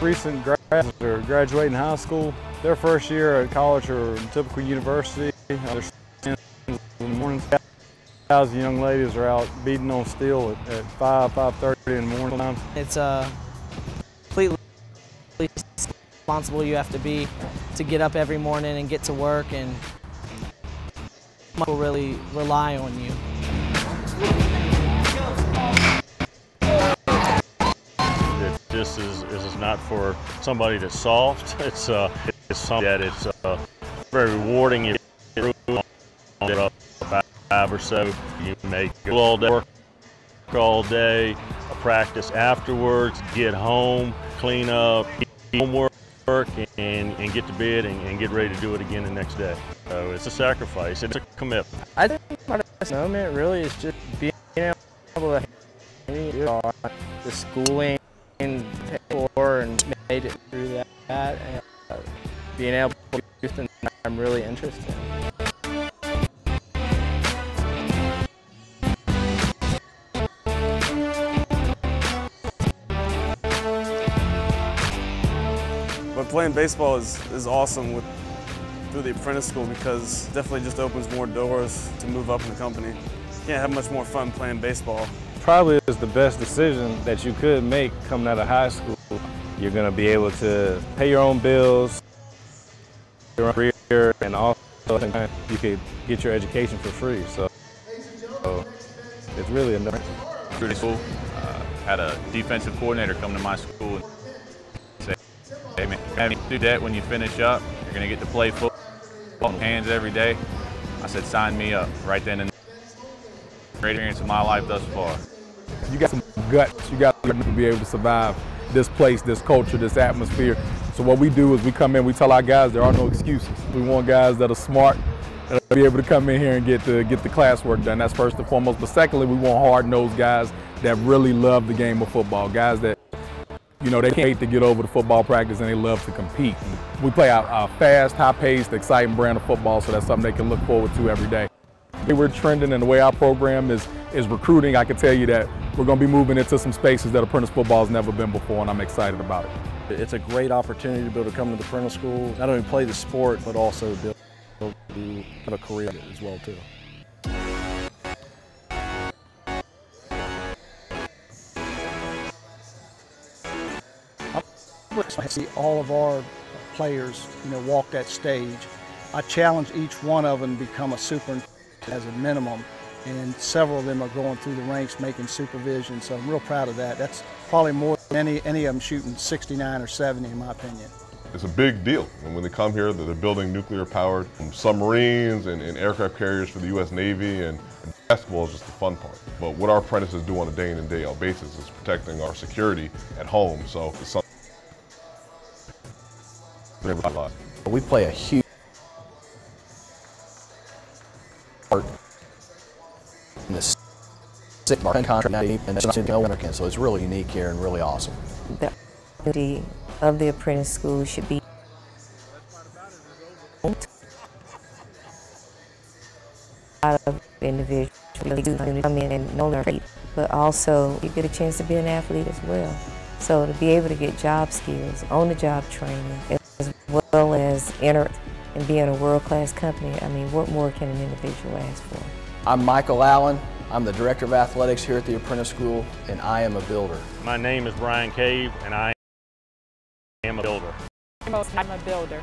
Recent graduates are graduating high school, their first year at college or typical university. They're in the mornings. 1,000 young ladies are out beating on steel at 5:30 in the morning time.
It's completely responsible you have to be to get up every morning and get to work, and people really rely on you.
This is not for somebody that's soft. It's something that it's very rewarding. You get up 5 or so. You make all day, work all day, practice afterwards, get home, clean up, homework, and get to bed and get ready to do it again the next day. So it's a sacrifice. It's a commitment.
I think part of this moment really is just being able to do the schooling and made it through that, and being able to do something I'm really interested in.
But playing baseball is awesome through the apprentice school, because it definitely just opens more doors to move up in the company. You can't have much more fun playing baseball.
Probably is the best decision that you could make coming out of high school. You're going to be able to pay your own bills, your own career, and also you could get your education for free. So it's really a no-brainer.
Through the school, had a defensive coordinator come to my school and say, "Hey man, you do that when you finish up. You're going to get to play football in hands every day." I said, "Sign me up." Right then and there. Great experience of my life thus far.
You got some guts. You got to be able to survive this place, this culture, this atmosphere. So what we do is we come in, we tell our guys there are no excuses. We want guys that are smart, that will be able to come in here and get the classwork done. That's first and foremost. But secondly, we want hard-nosed guys that really love the game of football. Guys that, you know, they hate to get over to football practice and they love to compete. We play a fast, high-paced, exciting brand of football, so that's something they can look forward to every day. The way we're trending and the way our program is recruiting, I can tell you that we're going to be moving into some spaces that apprentice football has never been before, and I'm excited about it.
It's a great opportunity to be able to come to the apprentice school, not only play the sport, but also build a career as well too.
I see all of our players, walk that stage. I challenge each one of them to become a superintendent as a minimum, and several of them are going through the ranks making supervision, so I'm real proud of that. That's probably more than any of them shooting 69 or 70 in my opinion.
It's a big deal, and when they come here, they're building nuclear-powered submarines and aircraft carriers for the U.S. Navy, and basketball is just the fun part. But what our apprentices do on a day in and day out basis is protecting our security at home, so it's something
we play a huge part in this contract, and that's American, so it's really unique here and really awesome.
The opportunity of the apprentice school should be of individuals really do come in and know their faith, but also you get a chance to be an athlete as well. So to be able to get job skills, on-the-job training, as well as enter and be in a world-class company, I mean, what more can an individual ask for?
I'm Michael Allen. I'm the Director of Athletics here at the Apprentice School, and I am a builder.
My name is Brian Cave, and I am a builder.
I'm a builder.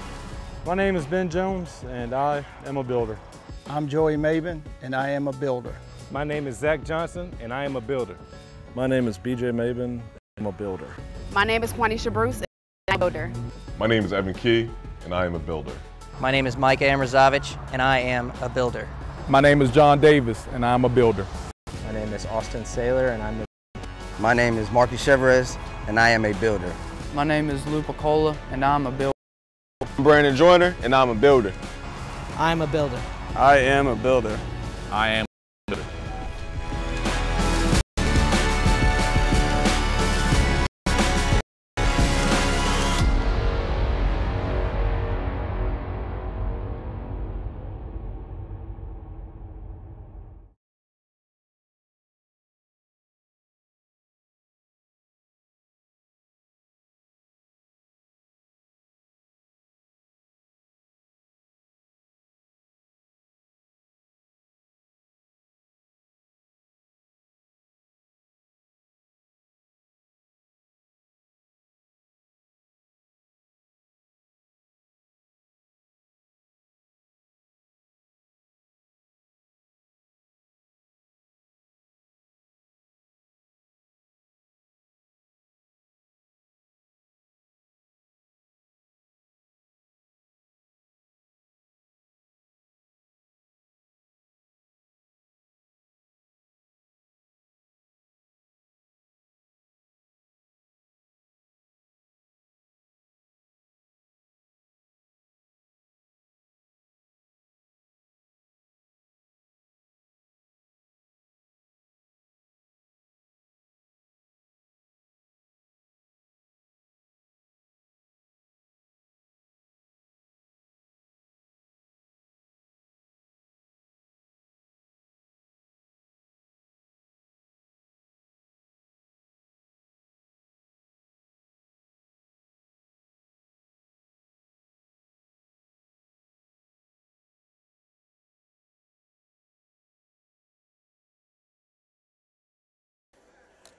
My name is Ben Jones, and I am a builder.
I'm Joey Maben, and I am a builder.
My name is Zach Johnson, and I am a builder.
My name is BJ Maben. I'm a builder.
My name is Quanisha Bruce, and I'm a builder.
My name is Evan Key, and I am a builder.
My name is Mike Amrazovich, and I am a builder.
My name is John Davis, and I'm a builder.
My name is Austin Saylor, and I'm a
My name is Marky Chevres, and I am a builder.
My name is Lou Picola, and I'm a builder.
I'm Brandon Joyner, and I'm a builder.
I'm a builder.
I am a builder.
I am a builder.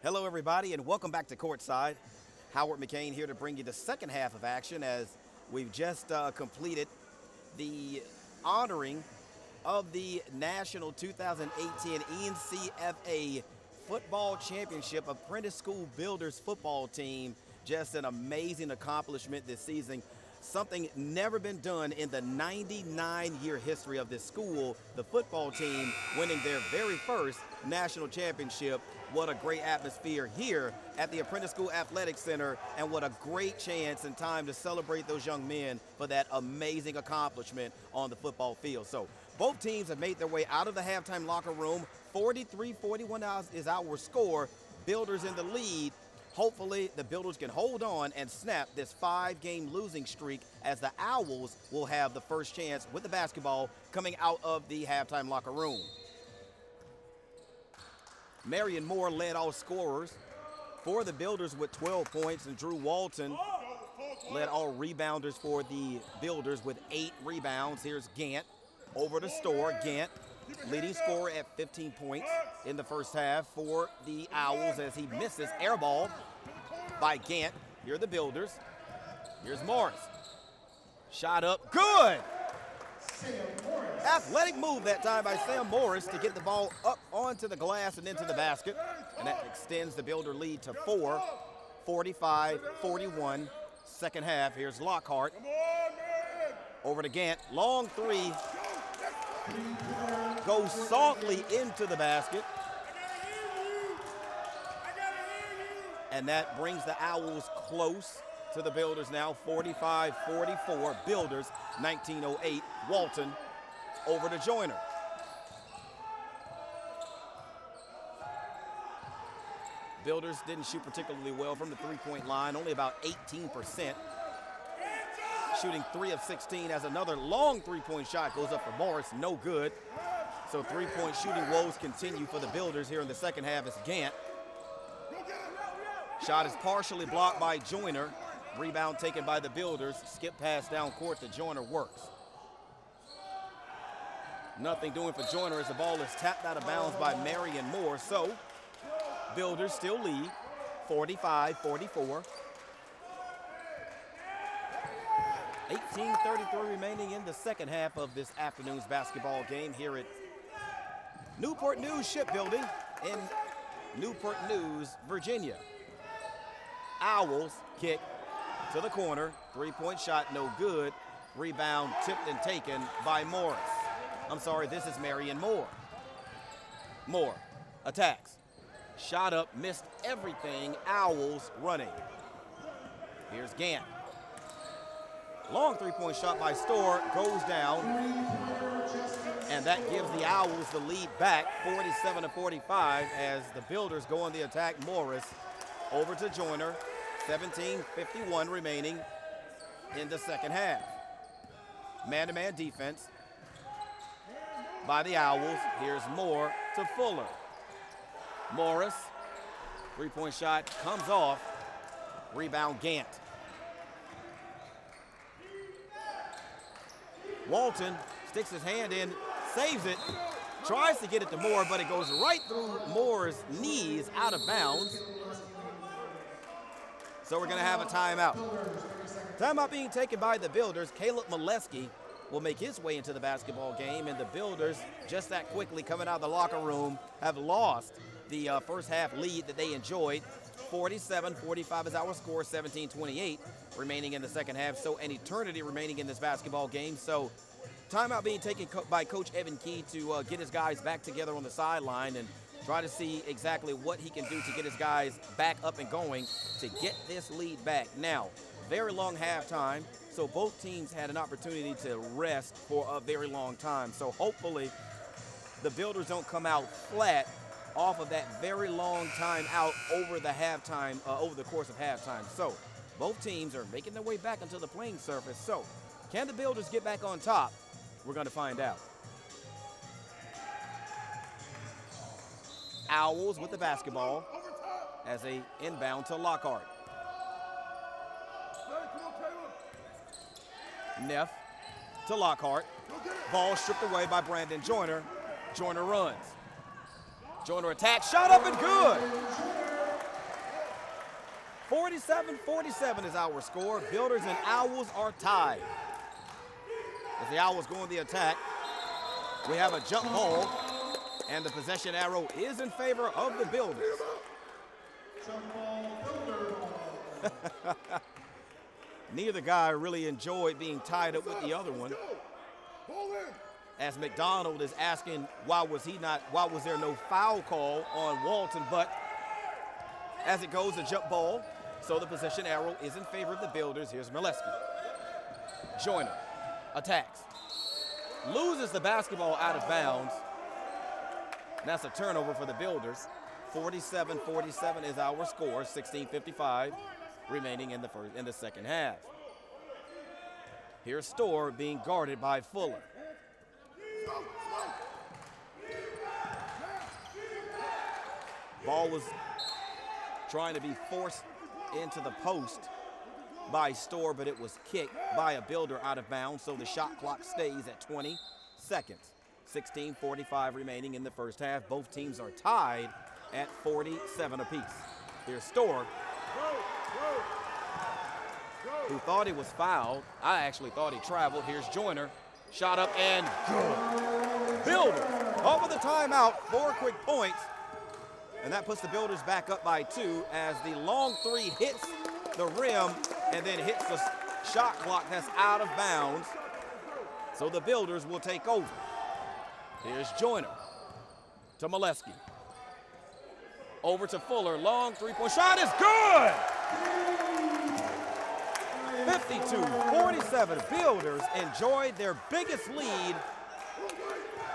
Hello, everybody, and welcome back to Courtside. Howard McCain here to bring you the second half of action as we've just completed the honoring of the National 2018 NCFA Football Championship Apprentice School Builders football team. Just an amazing accomplishment this season. Something never been done in the 99-year history of this school. The football team winning their very first national championship. What a great atmosphere here at the Apprentice School Athletic Center, and what a great chance and time to celebrate those young men for that amazing accomplishment on the football field. So both teams have made their way out of the halftime locker room. 43-41 is our score. Builders in the lead. Hopefully the Builders can hold on and snap this 5-game losing streak, as the Owls will have the first chance with the basketball coming out of the halftime locker room. Marion Moore led all scorers for the Builders with 12 points, and Drew Walton led all rebounders for the Builders with 8 rebounds. Here's Gant over to Storr. Gant, leading scorer at 15 points in the first half for the Owls, as he misses. Air ball by Gant. Here are the Builders. Here's Morris. Shot up, good! Athletic move that time by Sam Morris to get the ball up onto the glass and into the basket. And that extends the Builder lead to 4, 45-41, second half. Here's Lockhart. Over to Gant, long three. Goes softly into the basket. And that brings the Owls close to the Builders now, 45-44. Builders, 1908. Walton over to Joyner. Builders didn't shoot particularly well from the three-point line, only about 18%. Shooting 3 of 16 as another long three-point shot goes up for Morris, no good. So three-point shooting woes continue for the Builders here in the second half as Gant. Shot is partially blocked by Joyner. Rebound taken by the Builders. Skip pass down court to Joyner, works. Nothing doing for Joyner as the ball is tapped out of bounds by Marion Moore. So Builders still lead 45-44. 18:33 remaining in the second half of this afternoon's basketball game here at Newport News Shipbuilding in Newport News, Virginia. Owls kick to the corner. Three-point shot, no good. Rebound tipped and taken by Morris. I'm sorry, this is Marion Moore. Moore attacks. Shot up, missed everything. Owls running. Here's Gant. Long three-point shot by Storr goes down. And that gives the Owls the lead back, 47-45, as the Builders go on the attack. Morris over to Joyner. 17:51 remaining in the second half. Man-to-man defense by the Owls. Here's Moore to Fuller. Morris, three-point shot comes off. Rebound Gant. Walton sticks his hand in, saves it, tries to get it to Moore, but it goes right through Moore's knees, out of bounds. So we're gonna have a timeout. Timeout being taken by the Builders. Caleb Molesky will make his way into the basketball game, and the Builders, just that quickly coming out of the locker room, have lost the first half lead that they enjoyed. 47-45 is our score, 17-28 remaining in the second half. So an eternity remaining in this basketball game. So timeout being taken by Coach Evan Key to get his guys back together on the sideline and try to see exactly what he can do to get his guys back up and going to get this lead back. Now, very long halftime, so both teams had an opportunity to rest for a very long time. So hopefully the Builders don't come out flat off of that very long time out over the halftime, over the course of halftime. So both teams are making their way back onto the playing surface. So can the Builders get back on top? We're going to find out. Owls with the basketball as they inbound to Lockhart. Neff to Lockhart. Ball stripped away by Brandon Joyner. Joyner runs. Joyner attacks, shot up and good. 47-47 is our score. Builders and Owls are tied. As the Owls go on the attack, we have a jump ball, and the possession arrow is in favor of the Builders. Neither guy really enjoyed being tied up with the other one. As McDonald is asking why was there no foul call on Walton, but as it goes, a jump ball, so the possession arrow is in favor of the Builders. Here's Molesky. Joyner attacks, loses the basketball out of bounds. That's a turnover for the Builders. 47-47 is our score, 16:55 remaining in the second half. Here's Storr being guarded by Fuller. Ball was trying to be forced into the post by Storr, but it was kicked by a Builder out of bounds, so the shot clock stays at 20 seconds. 16:45 remaining in the first half. Both teams are tied at 47 apiece. Here's Storr, who thought he was fouled. I actually thought he traveled. Here's Joyner. Shot up and good. Builders over the timeout, 4 quick points. And that puts the Builders back up by 2 as the long three hits the rim and then hits the shot clock that's out of bounds. So the Builders will take over. Here's Joyner to Molesky. Over to Fuller, long three-point shot is good! 52-47, Builders enjoyed their biggest lead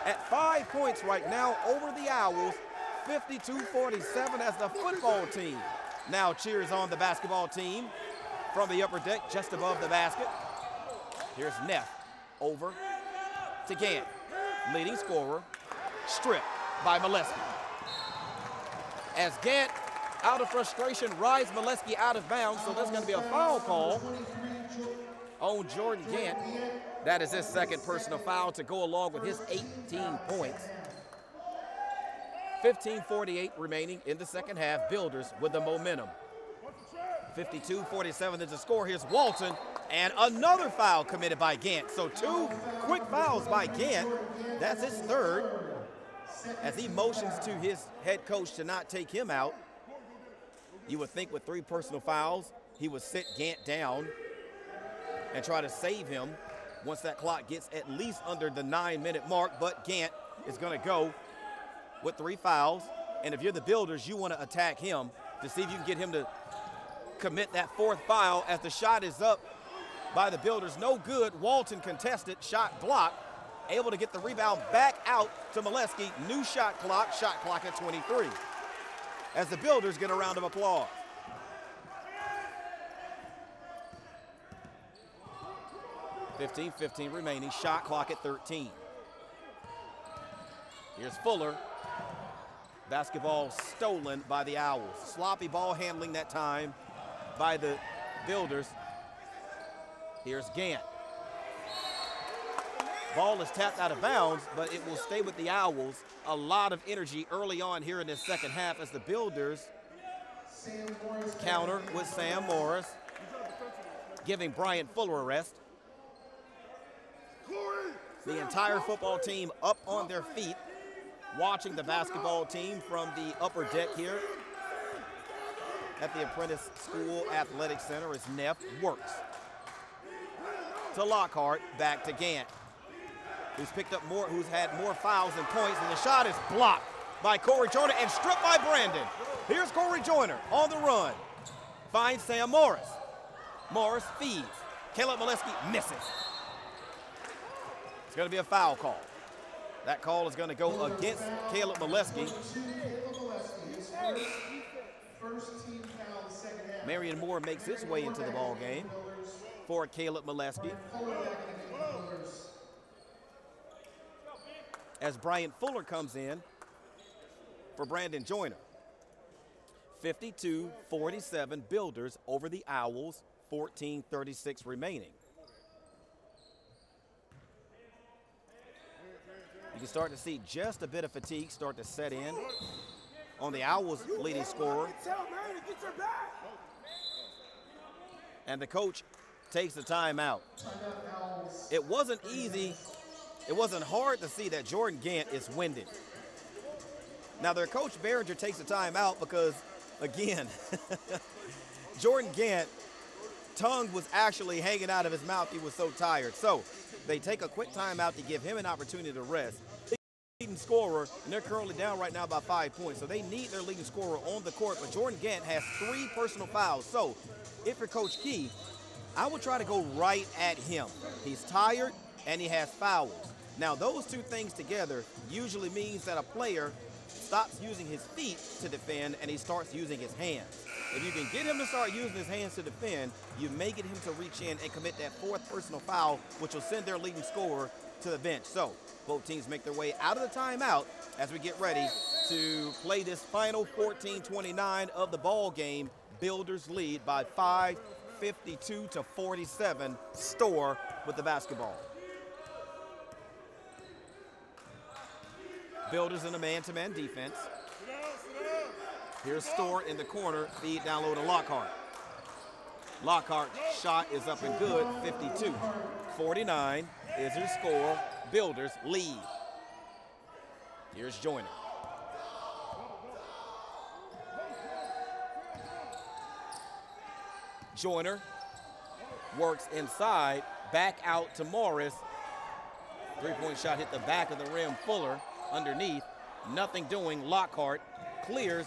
at 5 points right now over the Owls. 52-47 as the football team now cheers on the basketball team from the upper deck just above the basket. Here's Neff over to Gant, leading scorer. stripped by Molesky. As Gant, out of frustration, rides Molesky out of bounds, so there's going to be a foul call on Jordan Gant. That is his second personal foul to go along with his 18 points. 15:48 remaining in the second half. Builders with the momentum. 52-47 is the score. Here's Walton, and another foul committed by Gant. So 2 quick fouls by Gant. That's his third, as he motions to his head coach to not take him out. You would think with 3 personal fouls, he would sit Gant down and try to save him once that clock gets at least under the 9-minute mark, but Gant is going to go with 3 fouls. And if you're the Builders, you want to attack him to see if you can get him to commit that 4th foul, as the shot is up by the Builders. No good. Walton contested, shot blocked, able to get the rebound back out to Molesky. New shot clock at 23. As the Builders get a round of applause. .15 remaining, shot clock at 13. Here's Fuller. Basketball stolen by the Owls. Sloppy ball handling that time by the Builders. Here's Gant. Ball is tapped out of bounds, but it will stay with the Owls. A lot of energy early on here in this second half as the Builders counter with Sam Morris, giving Bryant Fuller a rest. The entire football team up on their feet, watching the basketball team from the upper deck here at the Apprentice School Athletic Center as Neff works. To Lockhart, back to Gant, who's had more fouls and points, and the shot is blocked by Corey Joyner and stripped by Brandon. Here's Corey Joyner on the run. Finds Sam Morris. Morris feeds. Caleb Molesky misses. It's going to be a foul call. That call is going to go against Caleb Molesky. Marion Moore makes his way into the ball game for Caleb Molesky, as Bryant Fuller comes in for Brandon Joyner. 52-47 Builders over the Owls, 14:36 remaining. You can start to see just a bit of fatigue start to set in on the Owls' leading scorer. And the coach takes the timeout. It wasn't easy. It wasn't hard to see that Jordan Gant is winded. Now, their coach Behringer takes the timeout because, again, Jordan Gant, tongue was actually hanging out of his mouth. He was so tired. So they take a quick timeout to give him an opportunity to rest. Leading scorer, and they're currently down right now by 5 points. So they need their leading scorer on the court, but Jordan Gant has 3 personal fouls. So if you're Coach Key, I would try to go right at him. He's tired and he has fouls. Now, those two things together usually means that a player stops using his feet to defend and he starts using his hands. If you can get him to start using his hands to defend, you may get him to reach in and commit that 4th personal foul, which will send their leading scorer to the bench. So both teams make their way out of the timeout as we get ready to play this final 14:29 of the ball game. Builders lead by 5, 52-47. Store with the basketball. Builders in a man-to-man defense. Here's Store in the corner, feed down low to Lockhart. Lockhart's shot is up and good, 52-49 is your score. Builders lead. Here's Joyner. Joyner works inside, back out to Morris. 3-point shot hit the back of the rim. Fuller underneath, nothing doing. Lockhart clears.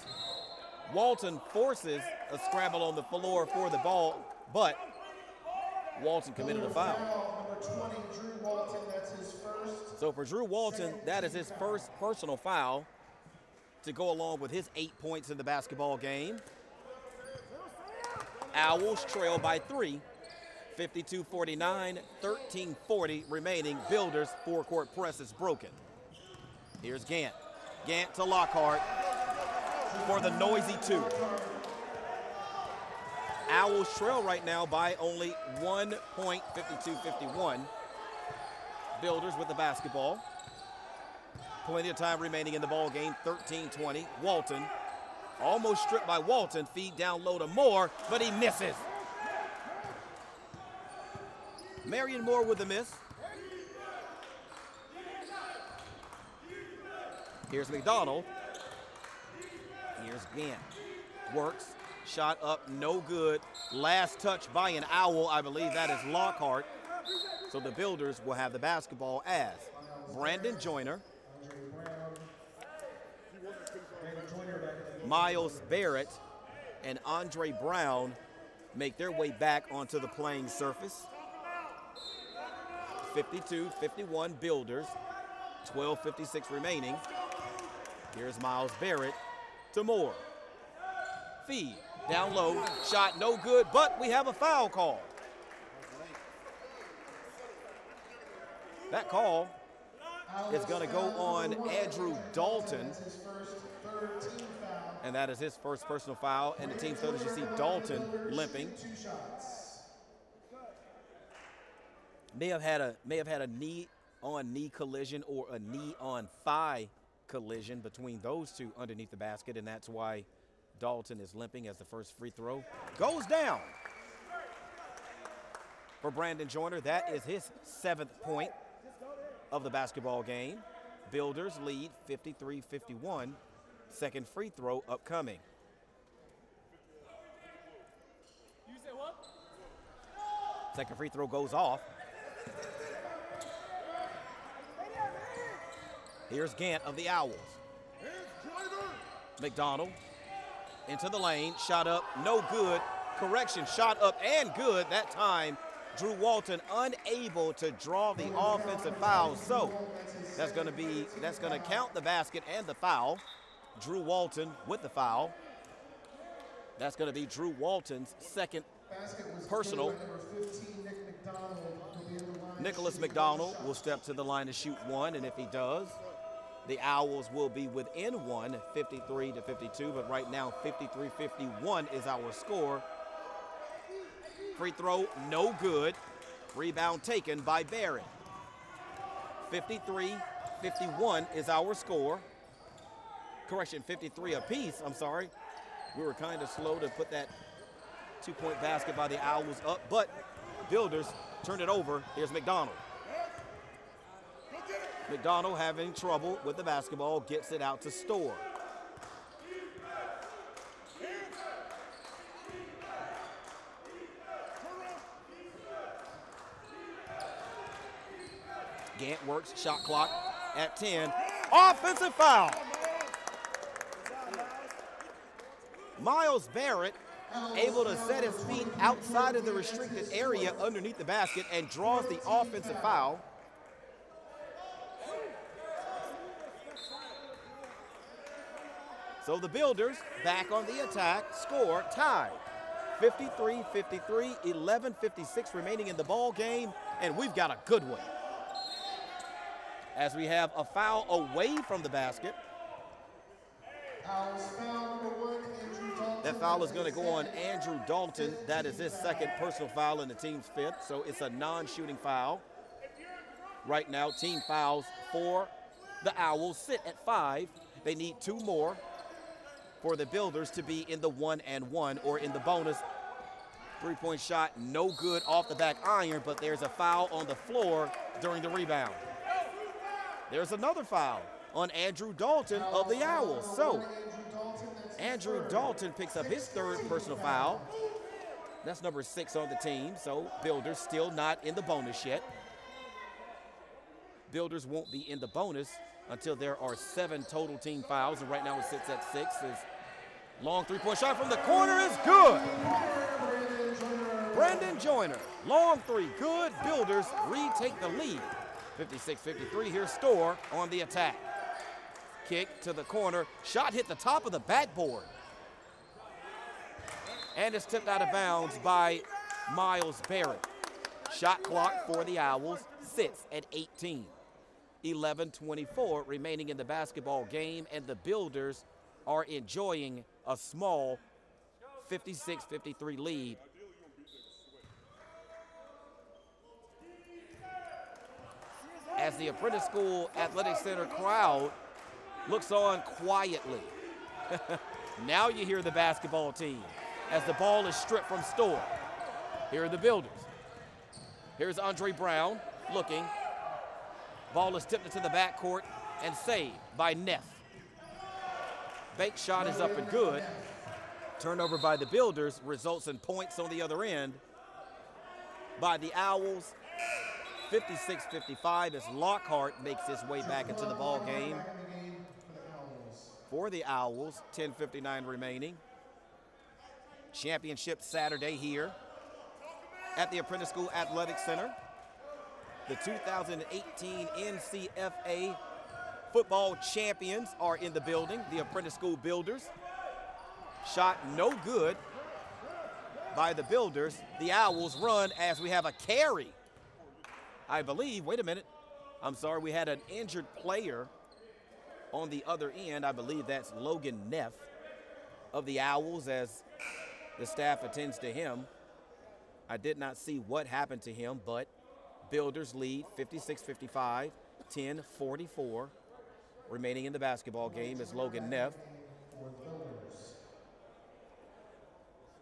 Walton forces a scramble on the floor for the ball, but Walton committed a foul.
Number 20, Drew Walton, that's his first.
So for Drew Walton, that is his first personal foul to go along with his 8 points in the basketball game. Owls trail by 3, 52-49, 13:40 remaining. Builders' forecourt press is broken. Here's Gant. Gant to Lockhart for the noisy 2. Owls trail right now by only 1 point, 52-51. Builders with the basketball. Plenty of time remaining in the ball game, 13-20. Walton, almost stripped by Walton. Feed down low to Moore, but he misses. Marion Moore with the miss. Here's McDonald. Here's Gant. Works. Shot up, no good. Last touch by an Owl. I believe that is Lockhart. So the Builders will have the basketball as Brandon Joyner, Miles Barrett, and Andre Brown make their way back onto the playing surface. 52-51 Builders, 12:56 remaining. Here's Miles Barrett to Moore. Feed, down low, shot no good, but we have a foul call. That call is going to go on Andrew Dalton. And that is his first personal foul. And the team's third, as you see Dalton limping. May have had a knee-on-knee collision or a knee-on-thigh collision between those two underneath the basket, and that's why Dalton is limping as the first free throw goes down. For Brandon Joyner, that is his 7th point of the basketball game. Builders lead 53-51. Second free throw upcoming. Second free throw goes off. Here's Gant of the Owls. McDonald into the lane, shot up, no good. Correction, shot up and good that time. Drew Walton unable to draw the offensive foul, so that's going to count the basket and the foul. Drew Walton with the foul. That's going to be Drew Walton's second personal. Nicholas McDonald will step to the line to shoot one, and if he does, the Owls will be within one, 53-52, but right now 53-51 is our score. Free throw, no good. Rebound taken by Barrett. 53-51 is our score. Correction, 53 apiece, I'm sorry. We were kind of slow to put that 2-point basket by the Owls up, but Builders turn it over. Here's McDonald. McDonald having trouble with the basketball, gets it out to Store. Gant works, shot clock at 10. Offensive foul. Miles Barrett able to set his feet outside of the restricted area underneath the basket and draws the offensive foul. So the Builders back on the attack, score tied. 53-53, 11:56 remaining in the ball game, and we've got a good one. As we have a foul away from the basket. That foul is going to go on Andrew Dalton. That is his second personal foul and the team's 5th, so it's a non-shooting foul. Right now, team fouls for the Owls sit at 5. They need 2 more for the Builders to be in the 1-and-1 or in the bonus. 3-point shot, no good off the back iron, but there's a foul on the floor during the rebound. There's another foul on Andrew Dalton of the Owls. So Andrew Dalton picks up his 3rd personal foul. That's number 6 on the team, so Builders still not in the bonus yet. Builders won't be in the bonus until there are 7 total team fouls, and right now it sits at 6. His long 3-point shot from the corner is good. Brandon Joyner, long 3, good. Builders retake the lead. 56-53, here's Store on the attack. Kick to the corner, shot hit the top of the backboard. And it's tipped out of bounds by Miles Barrett. Shot clock for the Owls sits at 18. 11:24 remaining in the basketball game, and the Builders are enjoying a small 56-53 lead. As the Apprentice School Athletic Center crowd looks on quietly. Now you hear the basketball team as the ball is stripped from Storr. Here are the Builders. Here's Andre Brown looking. Ball is tipped into the backcourt and saved by Neff. Bank shot is up and good. Turnover by the Builders results in points on the other end by the Owls. 56-55 as Lockhart makes his way back into the ball game. For the Owls, 10:59 remaining. Championship Saturday here at the Apprentice School Athletic Center. The 2018 NCFA football champions are in the building, the Apprentice School Builders. Shot no good by the Builders. The Owls run as we have a carry. I believe, wait a minute, I'm sorry, we had an injured player on the other end. I believe that's Logan Neff of the Owls as the staff attends to him. I did not see what happened to him, but Builders lead 56-55, 10:44 remaining in the basketball game as Logan Neff.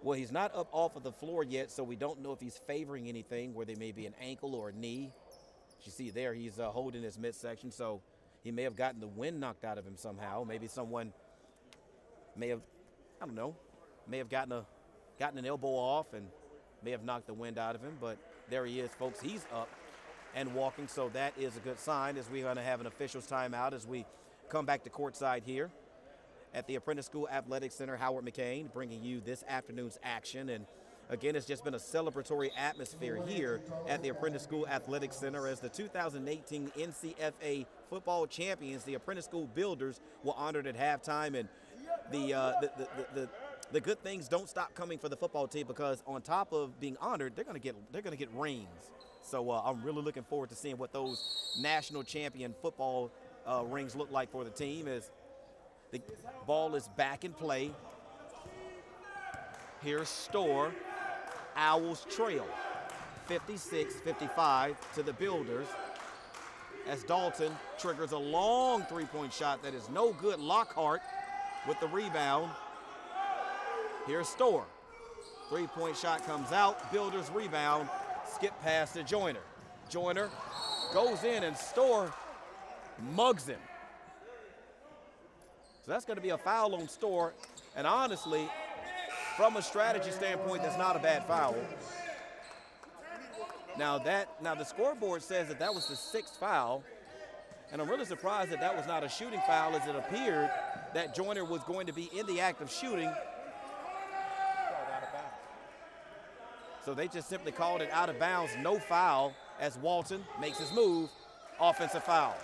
Well, he's not up off of the floor yet, so we don't know if he's favoring anything, where there may be an ankle or a knee. As you see there, he's holding his midsection, so he may have gotten the wind knocked out of him somehow. Maybe someone may have, I don't know, may have gotten an elbow off and may have knocked the wind out of him, but there he is, folks. He's up and walking, so that is a good sign as we're going to have an officials timeout as we come back to courtside here at the Apprentice School Athletic Center. Howard McCain bringing you this afternoon's action. And again, it's just been a celebratory atmosphere here at the Apprentice School Athletic Center as the 2018 NCFA football champions, the Apprentice School Builders, were honored at halftime. And the good things don't stop coming for the football team, because on top of being honored, they're going to get rings. So I'm really looking forward to seeing what those national champion football rings look like for the team as the ball is back in play. Here's Storr. Owls trail 56-55 to the Builders as Dalton triggers a long three-point shot that is no good. Lockhart with the rebound. Here's Storr. Three-point shot comes out. Builders rebound. Skip pass to Joyner. Joyner goes in and Storr mugs him. So that's going to be a foul on Storr. And honestly, from a strategy standpoint, that's not a bad foul. Now the scoreboard says that was the 6th foul. And I'm really surprised that was not a shooting foul, as it appeared that Joyner was going to be in the act of shooting. So they just simply called it out of bounds, no foul, as Walton makes his move. Offensive foul.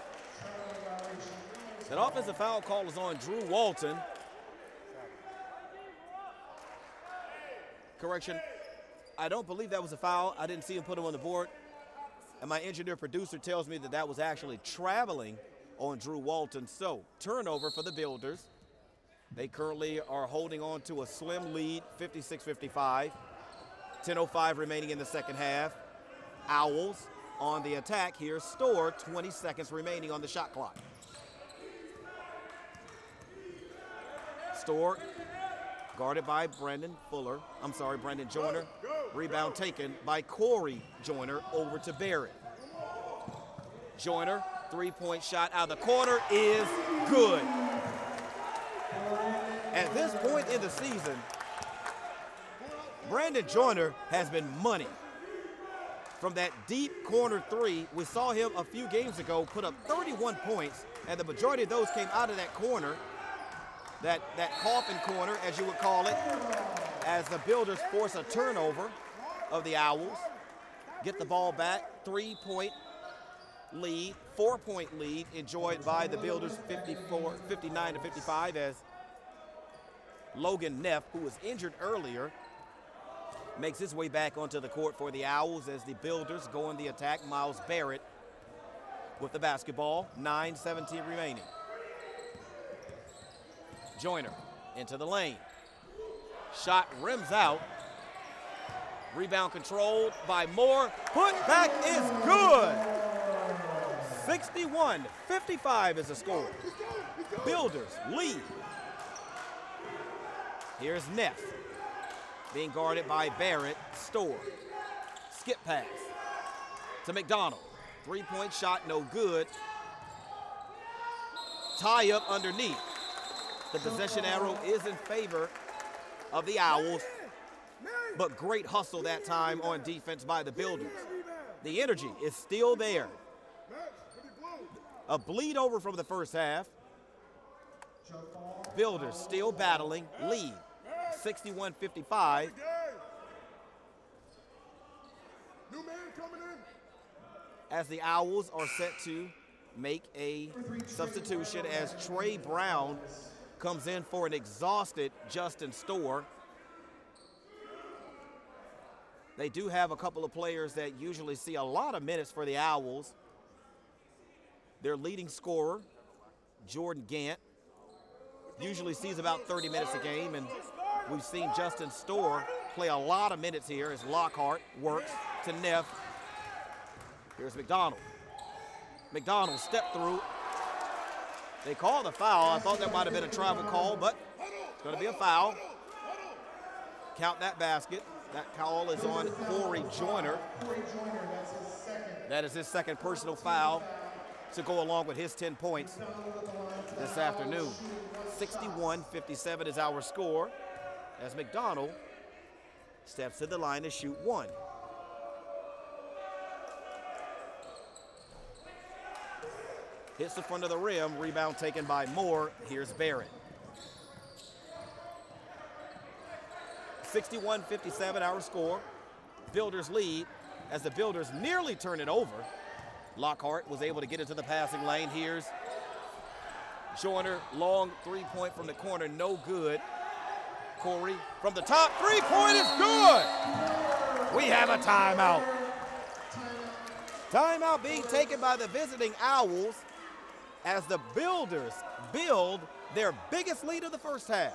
That offensive foul call is on Drew Walton. Correction, I don't believe that was a foul. I didn't see him put him on the board. And my engineer producer tells me that was actually traveling on Drew Walton. So turnover for the Builders. They currently are holding on to a slim lead, 56-55. 10:05 remaining in the second half. Owls on the attack. Here's Storr, 20 seconds remaining on the shot clock. Storr guarded by Brendan Joyner. Rebound taken by Corey Joyner over to Barrett. Joyner, three-point shot out of the corner is good. At this point in the season, Brandon Joyner has been money. From that deep corner three, we saw him a few games ago put up 31 points, and the majority of those came out of that corner, that coffin corner, as you would call it, as the Builders force a turnover of the Owls. Get the ball back, 3-point lead, 4-point lead enjoyed by the Builders, 59-55, as Logan Neff, who was injured earlier, makes his way back onto the court for the Owls as the Builders go on the attack. Miles Barrett with the basketball, 9:17 remaining. Joyner into the lane. Shot rims out. Rebound controlled by Moore. Put back is good. 61-55 is the score. Builders lead. Here's Neff being guarded by Barrett. Store. Skip pass to McDonald. Three-point shot, no good. Tie up underneath. The possession arrow is in favor of the Owls, but great hustle that time on defense by the Builders. The energy is still there. A bleed over from the first half. Builders still battling, lead 61-55. As the Owls are set to make a substitution as Trey Brown comes in for an exhausted Justin Store. They do have a couple of players that usually see a lot of minutes for the Owls. Their leading scorer, Jordan Gant, usually sees about 30 minutes a game, and we've seen Justin Store play a lot of minutes here as Lockhart works to Neff. Here's McDonald. McDonald step through. They call the foul. I thought that might have been a travel call, but it's going to be a foul. Count that basket. That call is on Corey Joyner. That is his second personal foul to go along with his 10 points this afternoon. 61-57 is our score as McDonald steps to the line to shoot one. Hits the front of the rim, rebound taken by Moore. Here's Barrett. 61-57 our score. Builders lead as the Builders nearly turn it over. Lockhart was able to get into the passing lane. Here's Joyner, long three-point from the corner, no good. Corey from the top, three-point is good. We have a timeout. Timeout being taken by the visiting Owls as the Builders build their biggest lead of the first half.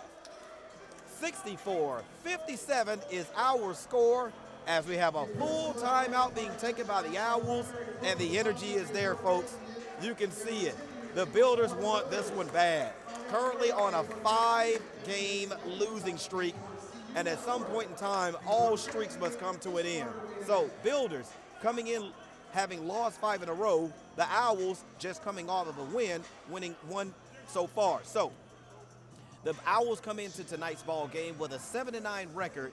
64-57 is our score as we have a full timeout being taken by the Owls, and the energy is there, folks. You can see it. The Builders want this one bad. Currently on a 5-game losing streak, and at some point in time, all streaks must come to an end. So Builders coming in having lost 5 in a row, the Owls just coming off of a win, winning one so far. So the Owls come into tonight's ball game with a 7-9 record,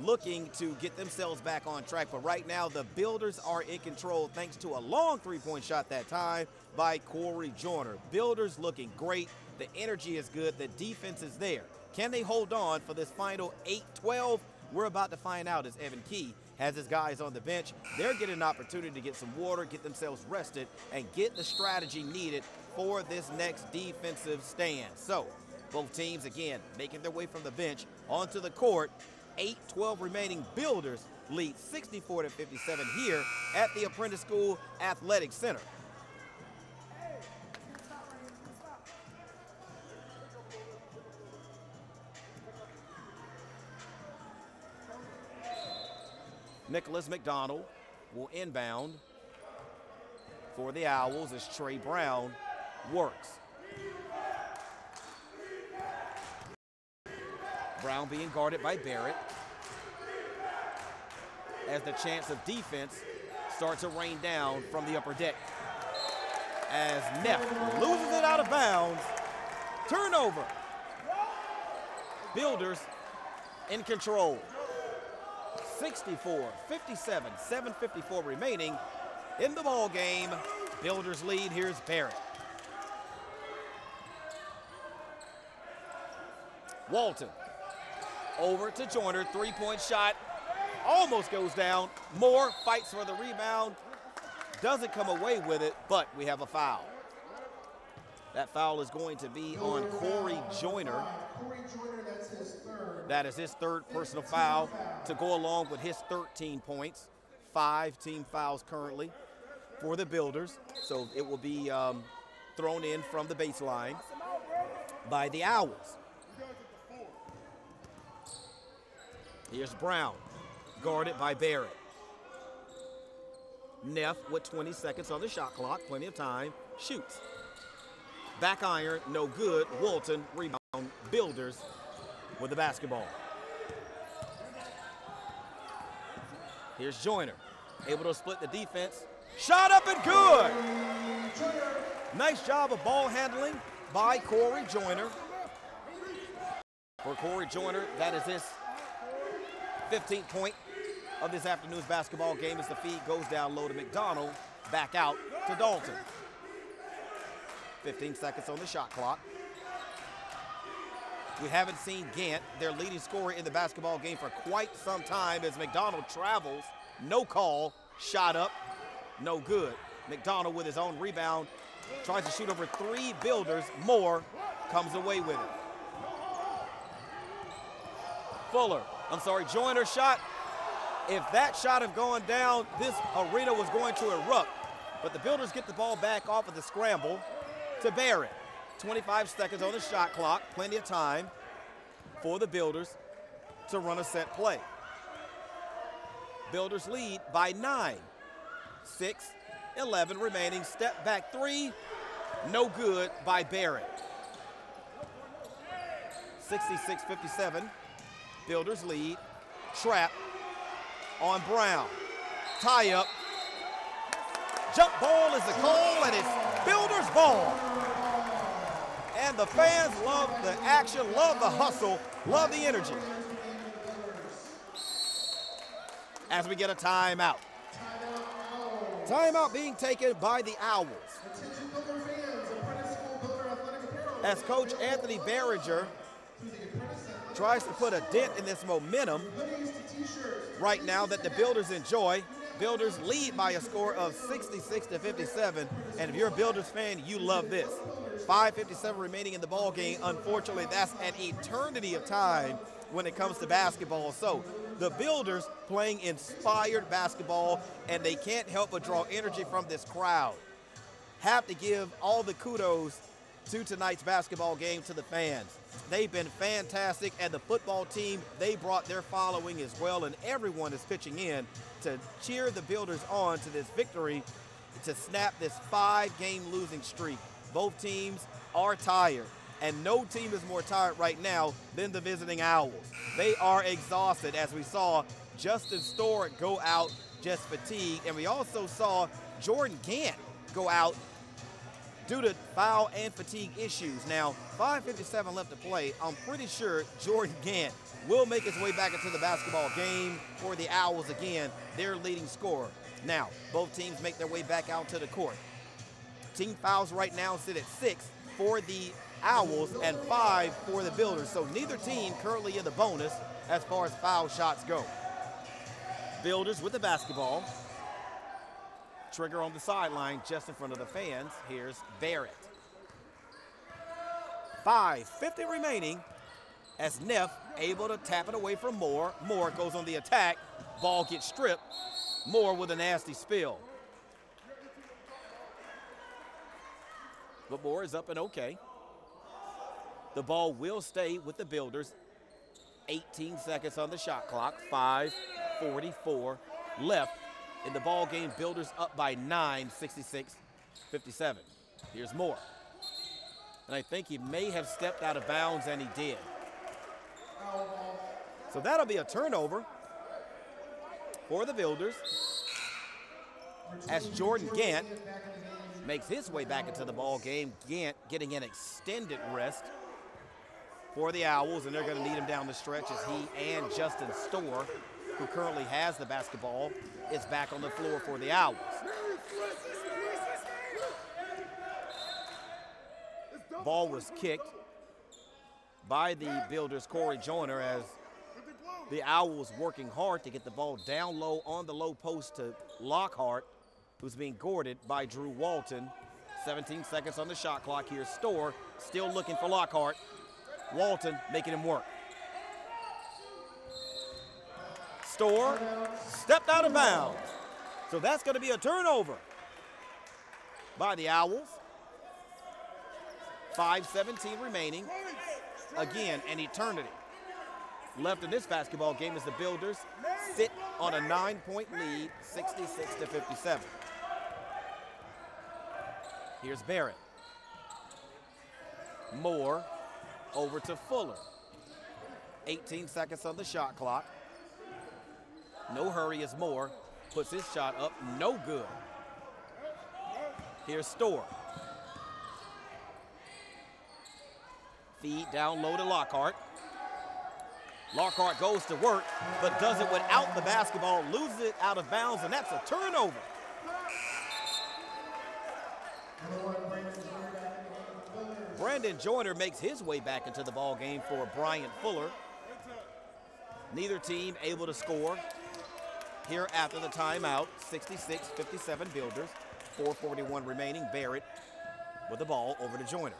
looking to get themselves back on track. But right now, the Builders are in control thanks to a long three-point shot that time by Corey Joyner. Builders looking great. The energy is good. The defense is there. Can they hold on for this final 8-12? We're about to find out as Evan Key has his guys on the bench. They're getting an opportunity to get some water, get themselves rested, and get the strategy needed for this next defensive stand. So both teams, again, making their way from the bench onto the court. 8-12 remaining. Builders lead 64-57 here at the Apprentice School Athletic Center. Nicholas McDonald will inbound for the Owls as Trey Brown works. Brown being guarded by Barrett as the chance of defense starts to rain down from the upper deck. As Neff loses it out of bounds. Turnover. Builders in control. 64-57, 7:54 remaining in the ball game. Builders lead. Here's Barrett. Walton over to Joyner, three-point shot, almost goes down. Moore fights for the rebound, doesn't come away with it, but we have a foul. That foul is going to be on Corey Joyner. That is his third personal foul to go along with his 13 points. 5 team fouls currently for the Builders. So it will be thrown in from the baseline by the Owls. Here's Brown, guarded by Barrett. Neff with 20 seconds on the shot clock, plenty of time, shoots. Back iron, no good. Walton, rebound. Builders with the basketball. Here's Joyner, able to split the defense. Shot up and good! Nice job of ball handling by Corey Joyner. For Corey Joyner, that is his 15th point of this afternoon's basketball game as the feed goes down low to McDonald, back out to Dalton. 15 seconds on the shot clock. We haven't seen Gant, their leading scorer in the basketball game, for quite some time as McDonald travels. No call, shot up, no good. McDonald with his own rebound, tries to shoot over 3 Builders. Moore comes away with it. Joyner shot. If that shot had gone down, this arena was going to erupt. But the Builders get the ball back off of the scramble to Barrett. 25 seconds on the shot clock, plenty of time for the Builders to run a set play. Builders lead by 9. 6:11 remaining, step back 3, no good by Barrett. 66-57, Builders lead, trap on Brown. Tie up, jump ball is the call, and it's Builders ball. And the fans love the action, love the hustle, love the energy. As we get a timeout. Timeout being taken by the Owls. As Coach Anthony Barringer tries to put a dent in this momentum right now that the Builders enjoy. Builders lead by a score of 66-57, and if you're a Builders fan, you love this. 5:57 remaining in the ball game. Unfortunately, that's an eternity of time when it comes to basketball. So the Builders playing inspired basketball, and they can't help but draw energy from this crowd. Have to give all the kudos to tonight's basketball game to the fans. They've been fantastic, and the football team, they brought their following as well, and everyone is pitching in to cheer the Builders on to this victory to snap this 5-game losing streak. Both teams are tired, and no team is more tired right now than the visiting Owls. They are exhausted, as we saw Justin Storr go out just fatigued, and we also saw Jordan Gant go out due to foul and fatigue issues. Now, 5:57 left to play. I'm pretty sure Jordan Gant will make his way back into the basketball game for the Owls again, their leading scorer. Now, both teams make their way back out to the court. Team fouls right now sit at 6 for the Owls and 5 for the Builders. So neither team currently in the bonus as far as foul shots go. Builders with the basketball. Trigger on the sideline just in front of the fans. Here's Barrett. 5:50 remaining as Neff able to tap it away from Moore. Moore goes on the attack. Ball gets stripped. Moore with a nasty spill. But Moore is up and okay. The ball will stay with the Builders. 18 seconds on the shot clock. 5:44 left in the ball game. Builders up by 9, 66-57. Here's Moore. And I think he may have stepped out of bounds, and he did. So that'll be a turnover for the Builders as Jordan Gant makes his way back into the ball game. Gant getting an extended rest for the Owls, and they're going to need him down the stretch as he and Justin Storr, who currently has the basketball, is back on the floor for the Owls. Ball was kicked by the Builders' Corey Joyner as the Owls working hard to get the ball down low on the low post to Lockhart, who's being guarded by Drew Walton. 17 seconds on the shot clock. Here's Storr still looking for Lockhart. Walton making him work. Storr stepped out of bounds. So that's going to be a turnover by the Owls. 5:17 remaining. Again, an eternity left in this basketball game as the Builders sit on a 9-point lead, 66-57. Here's Barrett. Moore over to Fuller. 18 seconds on the shot clock. No hurry as Moore puts his shot up, no good. Here's Storr. Feed down low to Lockhart. Lockhart goes to work, but does it without the basketball, loses it out of bounds, and that's a turnover. Brandon Joyner makes his way back into the ball game for Bryant Fuller. Neither team able to score here after the timeout. 66-57 Builders. 4:41 remaining. Barrett with the ball over to Joyner.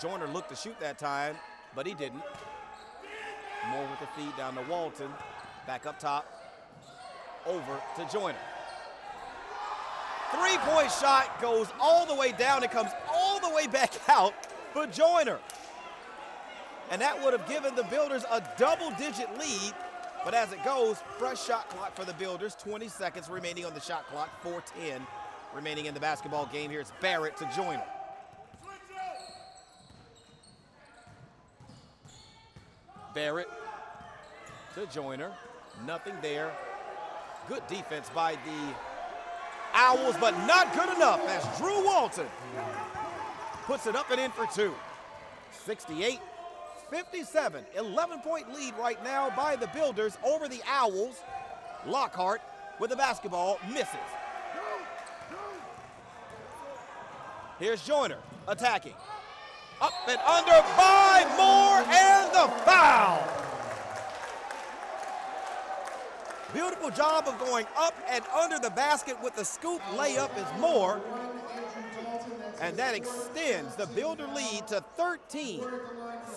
Joyner looked to shoot that time, but he didn't. Moore with the feed down to Walton. Back up top, over to Joyner. Three-point shot goes all the way down. It comes all the way back out for Joyner. And that would have given the Builders a double-digit lead. But as it goes, fresh shot clock for the Builders. 20 seconds remaining on the shot clock. 4:10 remaining in the basketball game. Here's Barrett to Joyner. Barrett to Joyner. Nothing there. Good defense by the Owls, but not good enough as Drew Walton puts it up and in for two. 68-57, 11-point lead right now by the Builders over the Owls. Lockhart with the basketball, misses. Here's Joyner attacking. Up and under by Moore, and the foul. Beautiful job of going up and under the basket with the scoop layup is Moore. And that extends the Builder lead to 13,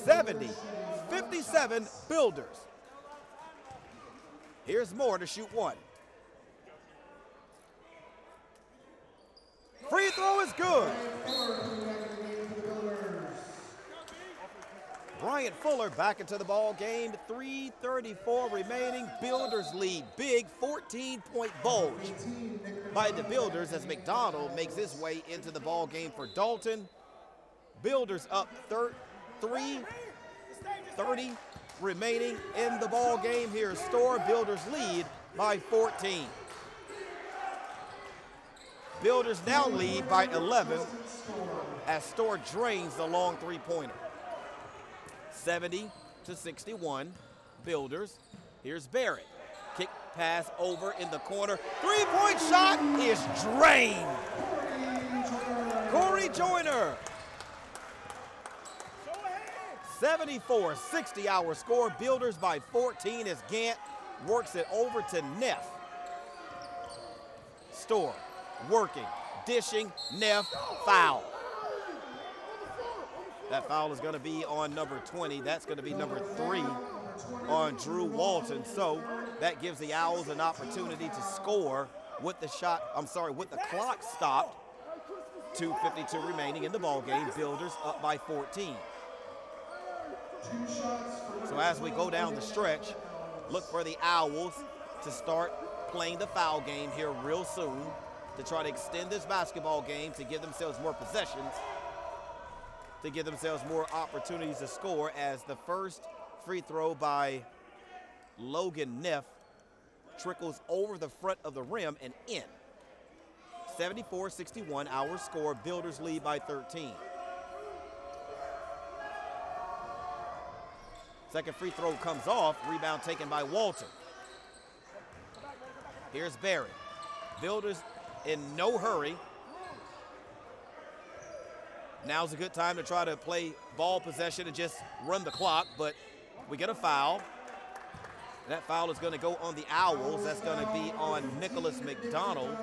70, 57 Builders. Here's Moore to shoot one. Free throw is good. Bryant Fuller back into the ball game. 3:34 remaining. Builders lead big. 14-point bulge by the Builders as McDonald makes his way into the ball game for Dalton. Builders up 3:30 remaining in the ball game. Here's Storr. Builders lead by 14. Builders now lead by 11 as Storr drains the long three-pointer. 70-61 Builders. Here's Barrett. Kick pass over in the corner. Three-point shot is drained. Corey Joyner. 74-60 our score. Builders by 14 as Gant works it over to Neff. Storr working, dishing, Neff, foul. That foul is going to be on number 20. That's going to be number 3 on Drew Walton. So that gives the Owls an opportunity to score with the with the clock stopped. 2:52 remaining in the ball game. Builders up by 14. So as we go down the stretch, look for the Owls to start playing the foul game here real soon to try to extend this basketball game, to give themselves more possessions, to give themselves more opportunities to score, as the first free throw by Logan Neff trickles over the front of the rim and in. 74-61 our score. Builders lead by 13. Second free throw comes off. Rebound taken by Walton. Here's Barrett. Builders in no hurry. Now's a good time to try to play ball possession and just run the clock, but we get a foul. That foul is going to go on the Owls. That's going to be on Nicholas McDonald.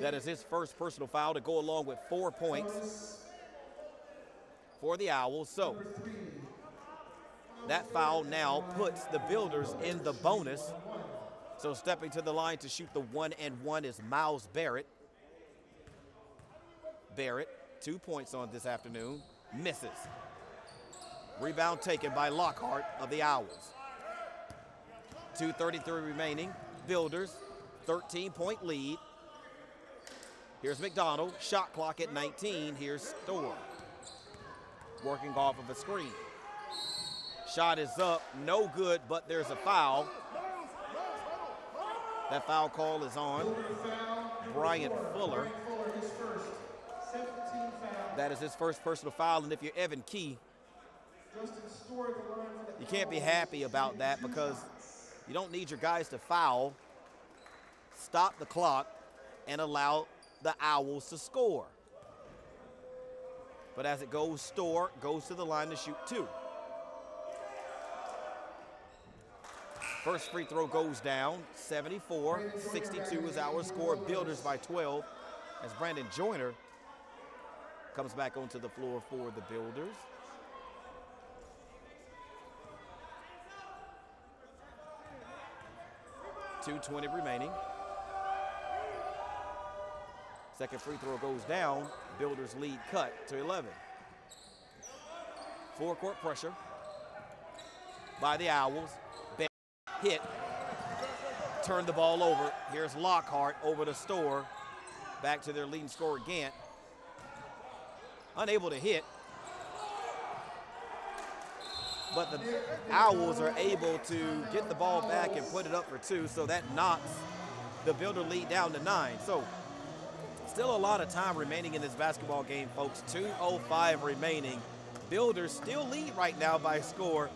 That is his first personal foul to go along with 4 points for the Owls. So that foul now puts the Builders in the bonus So stepping to the line to shoot the 1-and-1 is Miles Barrett. Barrett, 2 points on this afternoon, misses. Rebound taken by Lockhart of the Owls. 2:33 remaining. Builders, 13-point lead. Here's McDonald, shot clock at 19. Here's Storr, working off of a screen. Shot is up, no good, but there's a foul. That foul call is on Bryant Fuller. That is his first personal foul, and if you're Evan Key, you can't be happy about that because you don't need your guys to foul, stop the clock, and allow the Owls to score. But as it goes, Storr goes to the line to shoot 2. First free throw goes down, 74-62 is our score. Builders by 12 as Brandon Joyner comes back onto the floor for the Builders. .220 remaining. Second free throw goes down. Builders lead cut to 11. Four-court pressure by the Owls. Hit, turn the ball over. Here's Lockhart over to Storr. Back to their leading scorer, Gant. Unable to hit. But the Owls are able to get the ball back and put it up for 2, so that knocks the Builder lead down to 9. So still a lot of time remaining in this basketball game, folks. 2:05 remaining. Builders still lead right now by a score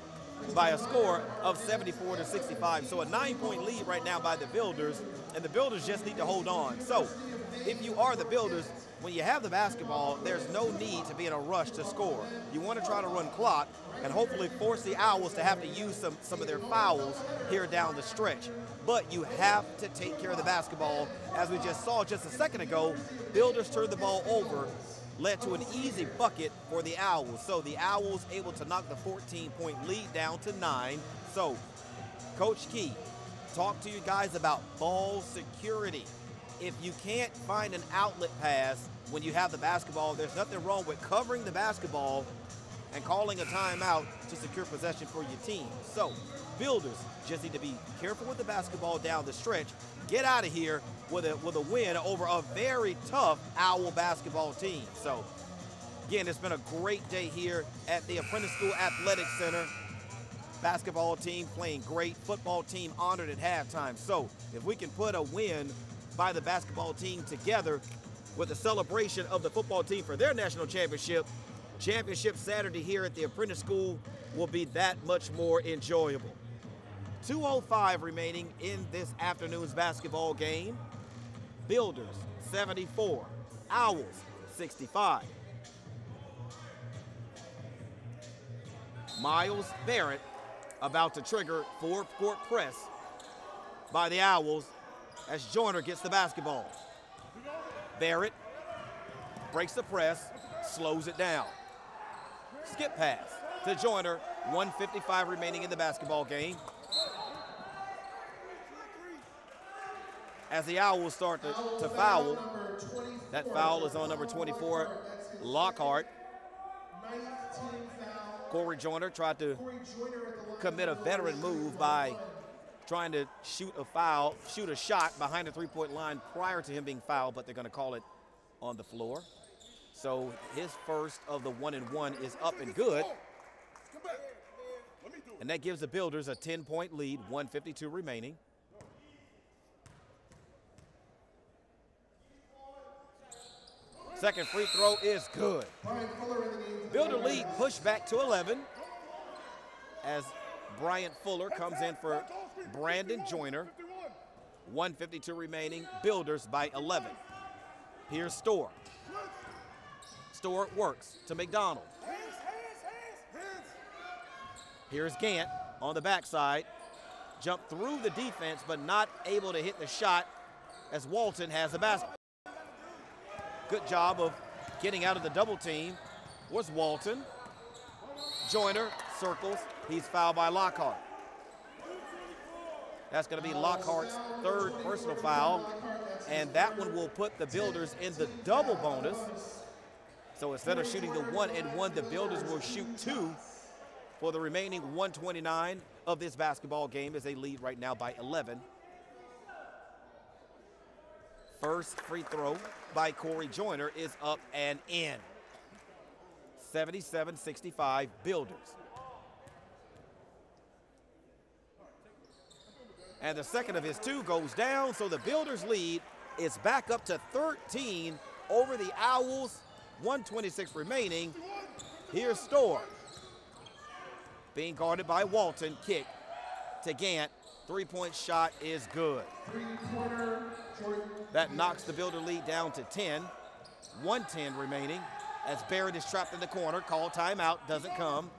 of 74-65. So a 9-point lead right now by the Builders, and the Builders just need to hold on. So if you are the Builders, when you have the basketball, there's no need to be in a rush to score. You want to try to run clock and hopefully force the Owls to have to use some of their fouls here down the stretch. But you have to take care of the basketball. As we just saw just a second ago, Builders turned the ball over, led to an easy bucket for the Owls. So the Owls able to knock the 14-point lead down to 9. So, Coach Key, talk to you guys about ball security. If you can't find an outlet pass when you have the basketball, there's nothing wrong with covering the basketball and calling a timeout to secure possession for your team. So, Builders just need to be careful with the basketball down the stretch. Get out of here with a win over a very tough Owl basketball team. So, again, it's been a great day here at the Apprentice School Athletic Center. Basketball team playing great, football team honored at halftime. So, if we can put a win by the basketball team together with a celebration of the football team for their national championship Saturday here at the Apprentice School will be that much more enjoyable. 2:05 remaining in this afternoon's basketball game. Builders 74, Owls 65. Miles Barrett about to trigger four-court press by the Owls as Joyner gets the basketball. Barrett breaks the press, slows it down. Skip pass to Joyner, 1:55 remaining in the basketball game. As the Owls start to foul, that foul is on number 24, Lockhart. Corey Joyner tried to commit a veteran move by trying to shoot a shot behind the three-point line prior to him being fouled, but they're going to call it on the floor. So his first of the 1-and-1 is up and good. And that gives the Builders a 10-point lead, 1:52 remaining. Second free throw is good. Builder lead pushed back to 11 as Bryant Fuller comes in for Brandon Joyner. 1:52 remaining, Builders by 11. Here's Storr. Storr works to McDonald. Here's Gant on the backside. Jumped through the defense, but not able to hit the shot as Walton has the basket. Good job of getting out of the double team was Walton. Joyner circles. He's fouled by Lockhart. That's going to be Lockhart's third personal foul, and that one will put the Builders in the double bonus. So instead of shooting the 1-and-1, the Builders will shoot 2 for the remaining 129 of this basketball game as they lead right now by 11. First free throw by Corey Joyner is up and in. 77-65 Builders. And the second of his 2 goes down, so the Builders lead is back up to 13 over the Owls. 1:26 remaining. Here's Storr. Being guarded by Walton. Kick to Gant. Three-point shot is good. That knocks the Builder lead down to 10. 1:10 remaining as Barrett is trapped in the corner. Call timeout, doesn't come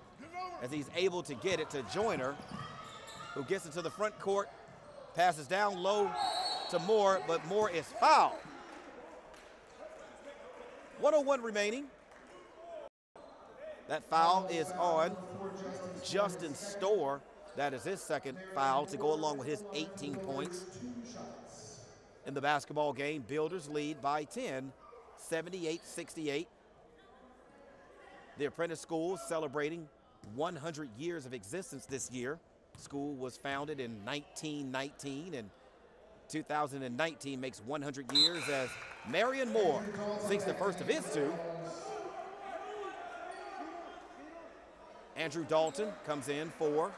as he's able to get it to Joyner, who gets it to the front court, passes down low to Moore, but Moore is fouled. 1:01 remaining. That foul is on Justin Storr. That is his second foul to go along with his 18 points. In the basketball game, Builders lead by 10, 78-68. The Apprentice School celebrating 100 years of existence this year. School was founded in 1919, and 2019 makes 100 years as Marion Moore sinks the first of his 2. Andrew Dalton comes in for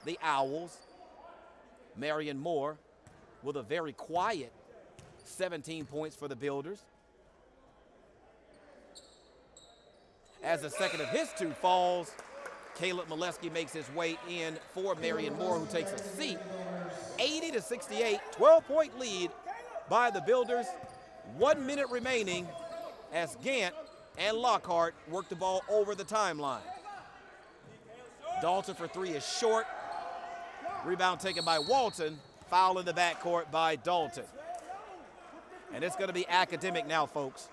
the Owls. Marion Moore with a very quiet 17 points for the Builders. As the second of his 2 falls, Caleb Molesky makes his way in for Marion Moore, who takes a seat. 80-68, 12-point lead by the Builders. 1 minute remaining as Gant and Lockhart work the ball over the timeline. Dalton for 3 is short. Rebound taken by Walton. Foul in the backcourt by Dalton. And it's going to be academic now, folks.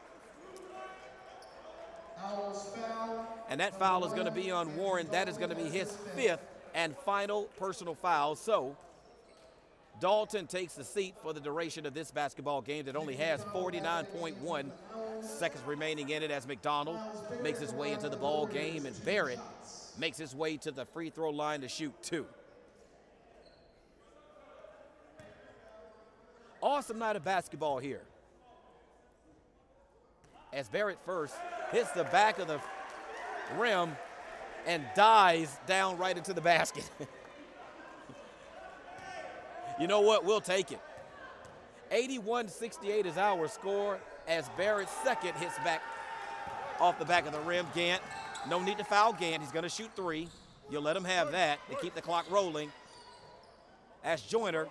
And that foul is going to be on Warren. That is going to be his 5th and final personal foul. So Dalton takes the seat for the duration of this basketball game that only has 49.1 seconds remaining in it as McDonald makes his way into the ball game and Barrett makes his way to the free throw line to shoot 2. Awesome night of basketball here. As Barrett first hits the back of the rim and dives down right into the basket. You know what? We'll take it. 81-68 is our score as Barrett's second hits back off the back of the rim. Gant, no need to foul Gant. He's going to shoot 3. You'll let him have that to keep the clock rolling. As Joyner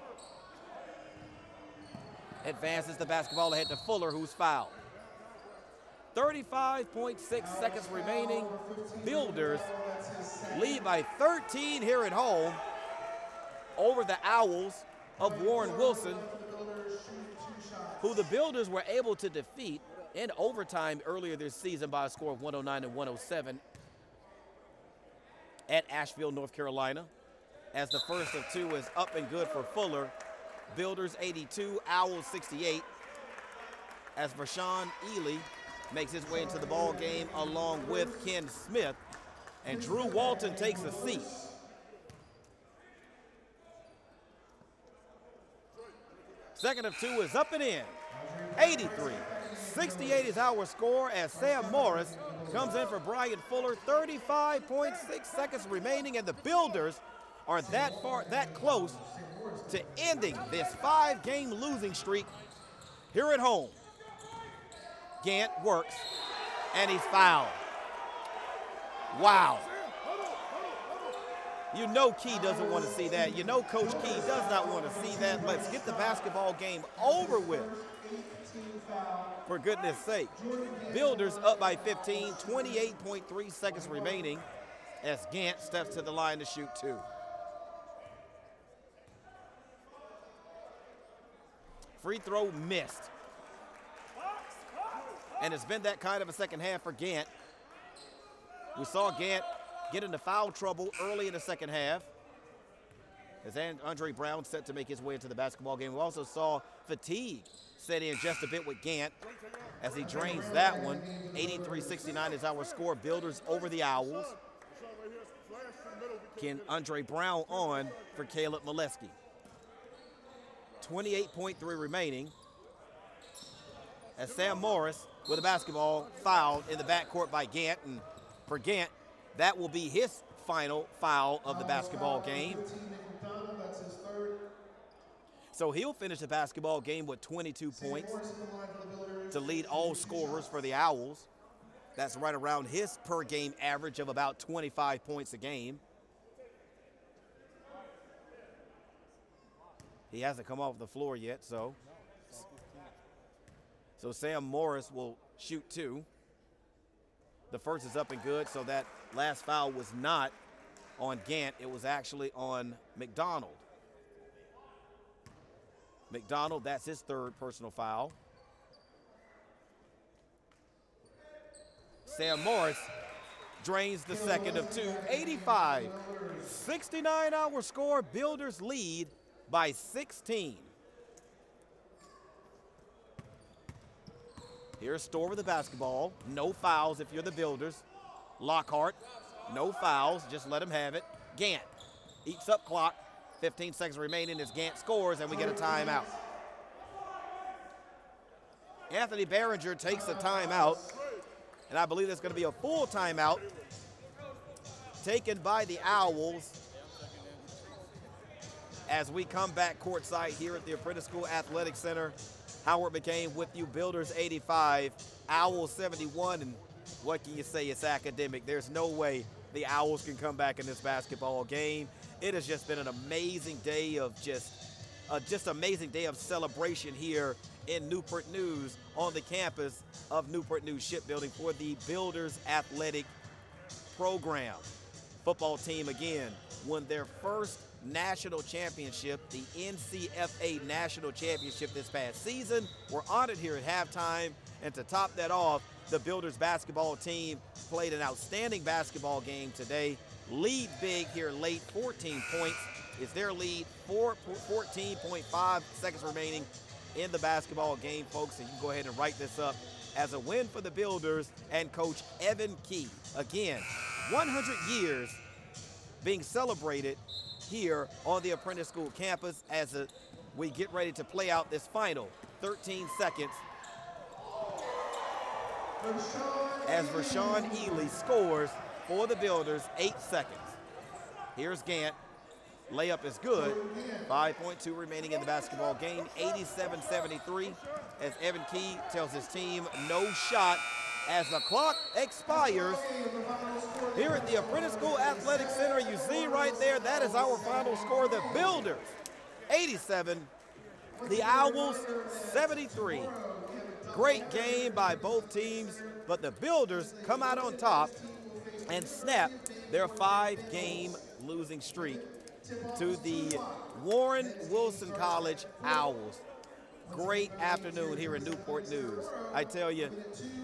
advances the basketball ahead to Fuller, who's fouled. 35.6 seconds remaining. Builders lead by 13 here at home over the Owls of Warren Wilson, who the Builders were able to defeat in overtime earlier this season by a score of 109-107 at Asheville, North Carolina. As the first of 2 is up and good for Fuller. Builders 82, Owls 68. As Vershawn Ely makes his way into the ball game along with Ken Smith, and Drew Walton takes a seat. Second of 2 is up and in. 83-68 is our score as Sam Morris comes in for Brian Fuller. 35.6 seconds remaining, and the Builders are that close to ending this 5-game losing streak here at home. Gant works, and he's fouled. Wow. You know Key doesn't want to see that. You know Coach Key does not want to see that. Let's get the basketball game over with. For goodness sake. Builders up by 15, 28.3 seconds remaining as Gant steps to the line to shoot 2. Free throw missed. And it's been that kind of a second half for Gant. We saw Gant get into foul trouble early in the second half. as Andre Brown set to make his way into the basketball game. We also saw fatigue set in just a bit with Gant as he drains that one. 83-69 is our score. Builders over the Owls. Can Andre Brown on for Caleb Molesky. 28.3 remaining as Sam Morris with a basketball fouled in the backcourt by Gant. And for Gant, that will be his final foul of the basketball game. So he'll finish the basketball game with 22 points to lead all scorers for the Owls. That's right around his per game average of about 25 points a game. He hasn't come off the floor yet, so Sam Morris will shoot 2. The first is up and good, so that last foul was not on Gant. It was actually on McDonald. McDonald, that's his 3rd personal foul. Sam Morris drains the second of 2. 85-69 our score. Builders lead by 16. Here's Storr with the basketball. No fouls if you're the Builders. Lockhart, no fouls, just let him have it. Gant eats up clock. 15 seconds remaining as Gant scores, and we get a timeout. Anthony Behringer takes a timeout, and I believe that's going to be a full timeout taken by the Owls as we come back courtside here at the Apprentice School Athletic Center. Howard McCain with you. Builders 85, Owls 71, and what can you say? It's academic. There's no way the Owls can come back in this basketball game. It has just been an amazing day of amazing day of celebration here in Newport News on the campus of Newport News Shipbuilding for the Builders Athletic Program. Football team again won their first national championship, the NCFA National Championship this past season. We're honored here at halftime, and to top that off, the Builders basketball team played an outstanding basketball game today. Lead big here late, 14 points is their lead, 14.5 seconds remaining in the basketball game, folks, and you can go ahead and write this up as a win for the Builders and Coach Evan Key. Again, 100 years being celebrated here on the Apprentice School campus as we get ready to play out this final 13 seconds as Rashawn Ely scores for the Builders, 8 seconds. Here's Gant. Layup is good. 5.2 remaining in the basketball game. 87-73 as Evan Key tells his team no shot as the clock expires here at the Apprentice School Athletic Center. You see right there, that is our final score. The Builders 87, the Owls 73. Great game by both teams, but the Builders come out on top and snap their 5-game losing streak to the Warren Wilson College Owls. Great afternoon here in Newport News. I tell you,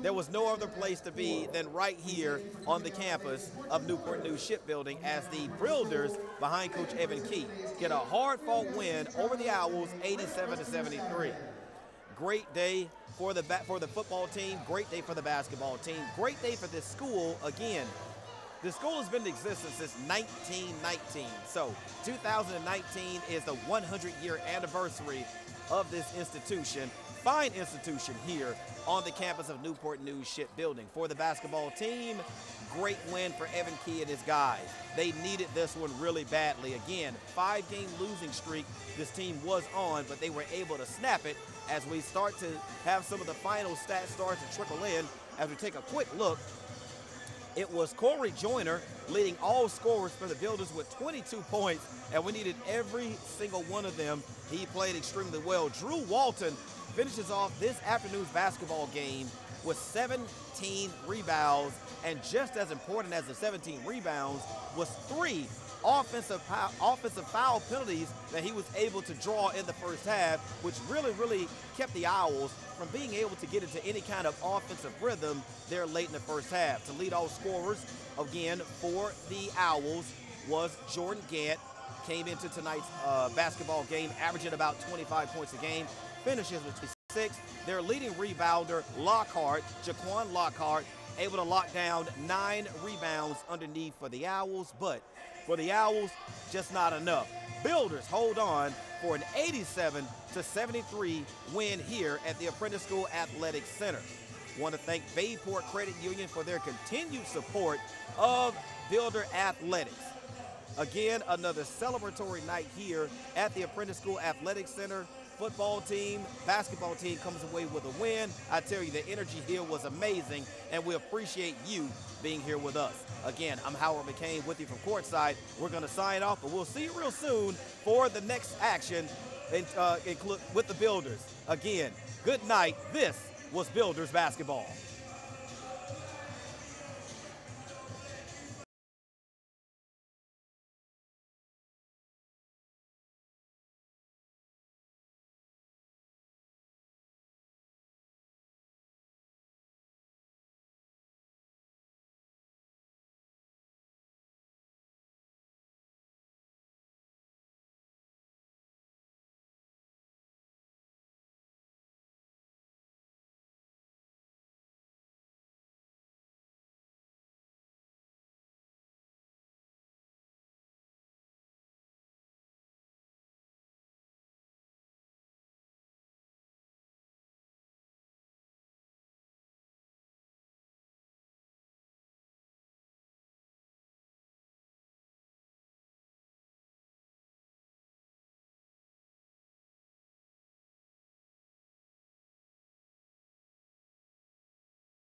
there was no other place to be than right here on the campus of Newport News Shipbuilding as the Builders, behind Coach Evan Key, get a hard-fought win over the Owls, 87-73. Great day for the football team, great day for the basketball team, great day for this school. Again, the school has been in existence since 1919. So 2019 is the 100-year anniversary of this institution. Fine institution here on the campus of Newport News Shipbuilding. For the basketball team, great win for Evan Key and his guys. They needed this one really badly. Again, 5-game losing streak this team was on, but they were able to snap it as we start to have some of the final stats start to trickle in. As we take a quick look, it was Corey Joyner leading all scorers for the Builders with 22 points, and we needed every single one of them. He played extremely well. Drew Walton finishes off this afternoon's basketball game with 17 rebounds, and just as important as the 17 rebounds was 3 offensive foul penalties that he was able to draw in the first half, which really kept the Owls from being able to get into any kind of offensive rhythm there late in the first half. To lead all scorers, again, for the Owls was Jordan Gant, came into tonight's basketball game averaging about 25 points a game, finishes with 26. Their leading rebounder, Jaquan Lockhart, able to lock down 9 rebounds underneath for the Owls, but for the Owls, just not enough. Builders hold on for an 87-73 win here at the Apprentice School Athletic Center. Want to thank Bayport Credit Union for their continued support of Builder Athletics. Again, another celebratory night here at the Apprentice School Athletic Center. Football team, basketball team comes away with a win. I tell you, the energy here was amazing, and we appreciate you being here with us. Again, I'm Howard McCain with you from courtside. We're going to sign off, but we'll see you real soon for the next action with the Builders. Again, good night. This was Builders Basketball.